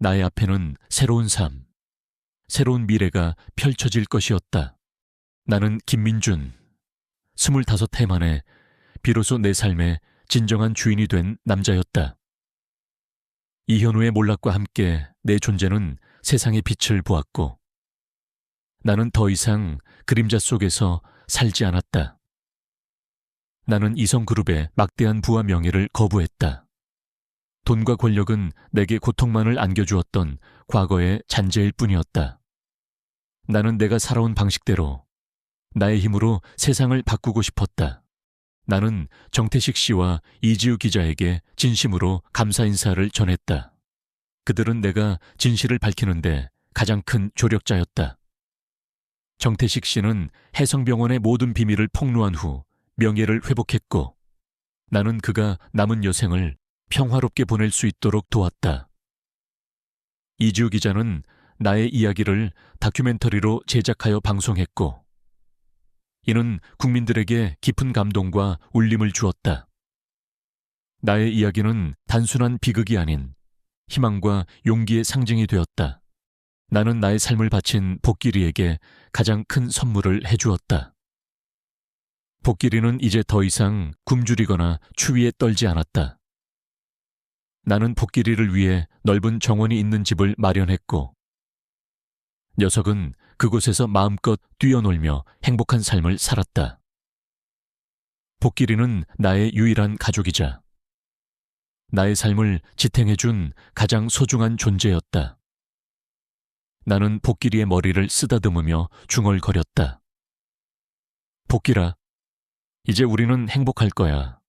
나의 앞에는 새로운 삶, 새로운 미래가 펼쳐질 것이었다. 나는 김민준, 25해 만에 비로소 내 삶의 진정한 주인이 된 남자였다. 이현우의 몰락과 함께 내 존재는 세상의 빛을 보았고 나는 더 이상 그림자 속에서 살지 않았다. 나는 이성그룹의 막대한 부와 명예를 거부했다. 돈과 권력은 내게 고통만을 안겨주었던 과거의 잔재일 뿐이었다. 나는 내가 살아온 방식대로 나의 힘으로 세상을 바꾸고 싶었다. 나는 정태식 씨와 이지우 기자에게 진심으로 감사 인사를 전했다. 그들은 내가 진실을 밝히는데 가장 큰 조력자였다. 정태식 씨는 해성병원의 모든 비밀을 폭로한 후 명예를 회복했고 나는 그가 남은 여생을 평화롭게 보낼 수 있도록 도왔다. 이지우 기자는 나의 이야기를 다큐멘터리로 제작하여 방송했고, 이는 국민들에게 깊은 감동과 울림을 주었다. 나의 이야기는 단순한 비극이 아닌 희망과 용기의 상징이 되었다. 나는 나의 삶을 바친 복길이에게 가장 큰 선물을 해주었다. 복길이는 이제 더 이상 굶주리거나 추위에 떨지 않았다. 나는 복길이를 위해 넓은 정원이 있는 집을 마련했고, 녀석은 그곳에서 마음껏 뛰어놀며 행복한 삶을 살았다. 복길이는 나의 유일한 가족이자 나의 삶을 지탱해준 가장 소중한 존재였다. 나는 복길이의 머리를 쓰다듬으며 중얼거렸다. 복길아, 이제 우리는 행복할 거야.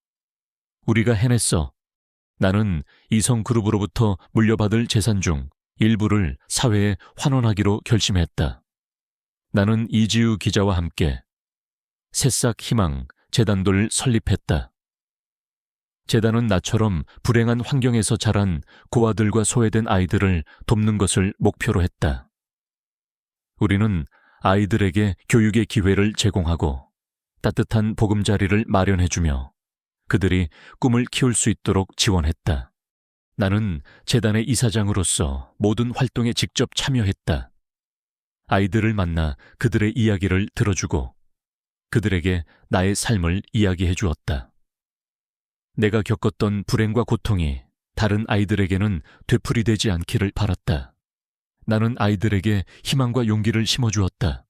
우리가 해냈어. 나는 이성그룹으로부터 물려받을 재산 중 일부를 사회에 환원하기로 결심했다. 나는 이지우 기자와 함께 새싹 희망 재단을 설립했다. 재단은 나처럼 불행한 환경에서 자란 고아들과 소외된 아이들을 돕는 것을 목표로 했다. 우리는 아이들에게 교육의 기회를 제공하고 따뜻한 보금자리를 마련해주며 그들이 꿈을 키울 수 있도록 지원했다. 나는 재단의 이사장으로서 모든 활동에 직접 참여했다. 아이들을 만나 그들의 이야기를 들어주고 그들에게 나의 삶을 이야기해 주었다. 내가 겪었던 불행과 고통이 다른 아이들에게는 되풀이되지 않기를 바랐다. 나는 아이들에게 희망과 용기를 심어주었다.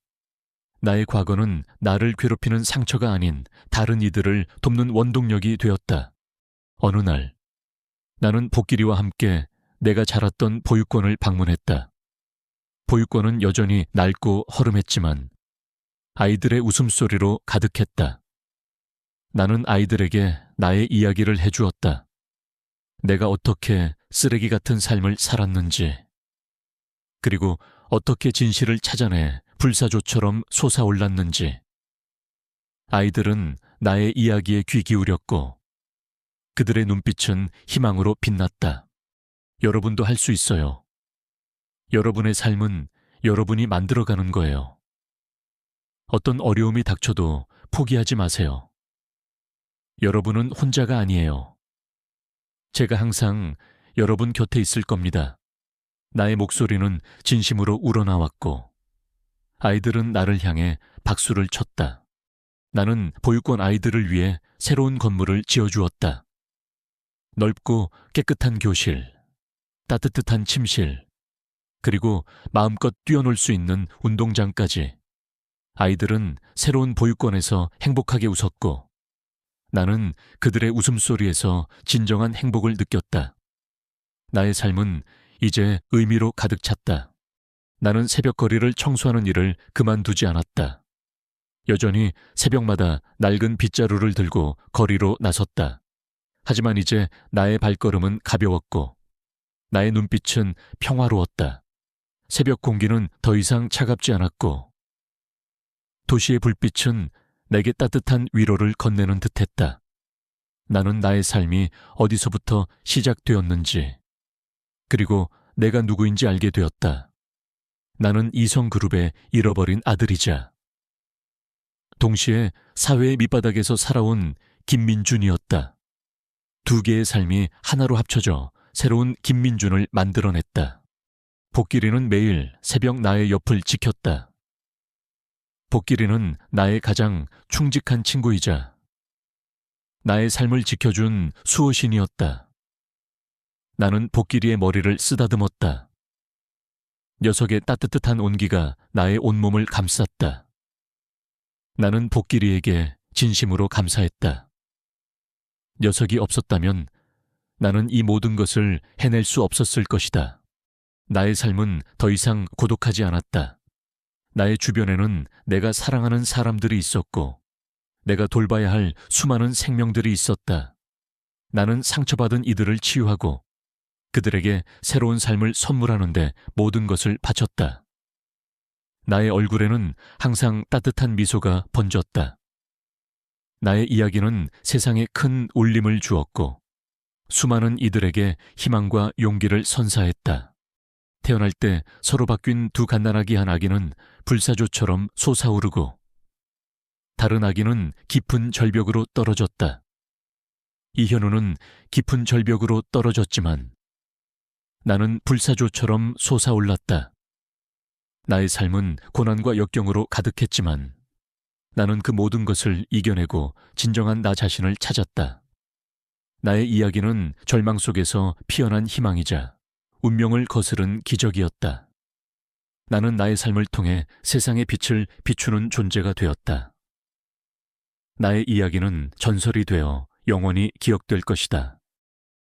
나의 과거는 나를 괴롭히는 상처가 아닌 다른 이들을 돕는 원동력이 되었다. 어느 날, 나는 복길이와 함께 내가 자랐던 보육원을 방문했다. 보육원은 여전히 낡고 허름했지만 아이들의 웃음소리로 가득했다. 나는 아이들에게 나의 이야기를 해주었다. 내가 어떻게 쓰레기 같은 삶을 살았는지, 그리고 어떻게 진실을 찾아내 불사조처럼 솟아올랐는지. 아이들은 나의 이야기에 귀 기울였고 그들의 눈빛은 희망으로 빛났다. 여러분도 할 수 있어요. 여러분의 삶은 여러분이 만들어가는 거예요. 어떤 어려움이 닥쳐도 포기하지 마세요. 여러분은 혼자가 아니에요. 제가 항상 여러분 곁에 있을 겁니다. 나의 목소리는 진심으로 우러나왔고 아이들은 나를 향해 박수를 쳤다. 나는 보육원 아이들을 위해 새로운 건물을 지어주었다. 넓고 깨끗한 교실, 따뜻한 침실, 그리고 마음껏 뛰어놀 수 있는 운동장까지. 아이들은 새로운 보육원에서 행복하게 웃었고 나는 그들의 웃음소리에서 진정한 행복을 느꼈다. 나의 삶은 이제 의미로 가득 찼다. 나는 새벽거리를 청소하는 일을 그만두지 않았다. 여전히 새벽마다 낡은 빗자루를 들고 거리로 나섰다. 하지만 이제 나의 발걸음은 가벼웠고 나의 눈빛은 평화로웠다. 새벽 공기는 더 이상 차갑지 않았고 도시의 불빛은 내게 따뜻한 위로를 건네는 듯했다. 나는 나의 삶이 어디서부터 시작되었는지 그리고 내가 누구인지 알게 되었다. 나는 이성그룹의 잃어버린 아들이자 동시에 사회의 밑바닥에서 살아온 김민준이었다. 두 개의 삶이 하나로 합쳐져 새로운 김민준을 만들어냈다. 복길이는 매일 새벽 나의 옆을 지켰다. 복길이는 나의 가장 충직한 친구이자 나의 삶을 지켜준 수호신이었다. 나는 복길이의 머리를 쓰다듬었다. 녀석의 따뜻한 온기가 나의 온몸을 감쌌다. 나는 복길이에게 진심으로 감사했다. 녀석이 없었다면 나는 이 모든 것을 해낼 수 없었을 것이다. 나의 삶은 더 이상 고독하지 않았다. 나의 주변에는 내가 사랑하는 사람들이 있었고 내가 돌봐야 할 수많은 생명들이 있었다. 나는 상처받은 이들을 치유하고 그들에게 새로운 삶을 선물하는데 모든 것을 바쳤다. 나의 얼굴에는 항상 따뜻한 미소가 번졌다. 나의 이야기는 세상에 큰 울림을 주었고 수많은 이들에게 희망과 용기를 선사했다. 태어날 때 서로 바뀐 두 갓난아기 아기는 불사조처럼 솟아오르고 다른 아기는 깊은 절벽으로 떨어졌다. 이현우는 깊은 절벽으로 떨어졌지만 나는 불사조처럼 솟아올랐다. 나의 삶은 고난과 역경으로 가득했지만 나는 그 모든 것을 이겨내고 진정한 나 자신을 찾았다. 나의 이야기는 절망 속에서 피어난 희망이자 운명을 거스른 기적이었다. 나는 나의 삶을 통해 세상의 빛을 비추는 존재가 되었다. 나의 이야기는 전설이 되어 영원히 기억될 것이다.